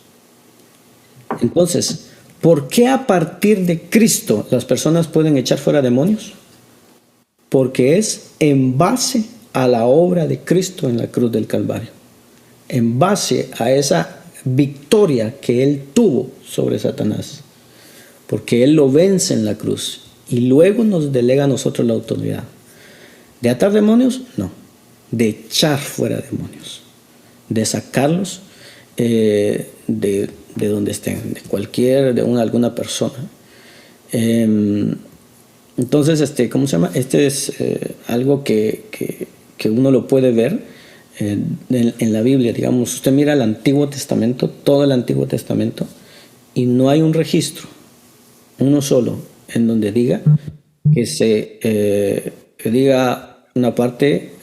Entonces, ¿por qué a partir de Cristo las personas pueden echar fuera demonios? Porque es en base a la obra de Cristo en la cruz del Calvario, en base a esa victoria que Él tuvo sobre Satanás, porque Él lo vence en la cruz y luego nos delega a nosotros la autoridad. ¿De atar demonios? No, de echar fuera demonios, de sacarlos de donde estén, de alguna persona. Entonces, ¿cómo se llama? Este es algo que uno lo puede ver en la Biblia. Digamos, usted mira el Antiguo Testamento, todo el Antiguo Testamento, y no hay un registro, uno solo, en donde diga que diga una parte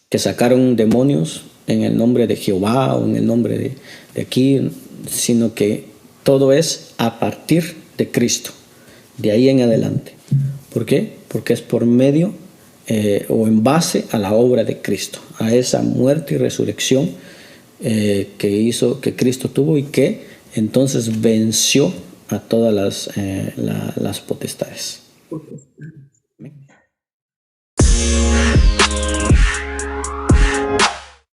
que sacaron demonios en el nombre de Jehová o en el nombre de aquí, sino que todo es a partir de Cristo, de ahí en adelante. ¿Por qué? Porque es por medio o en base a la obra de Cristo, a esa muerte y resurrección que Cristo tuvo y que entonces venció a todas las potestades.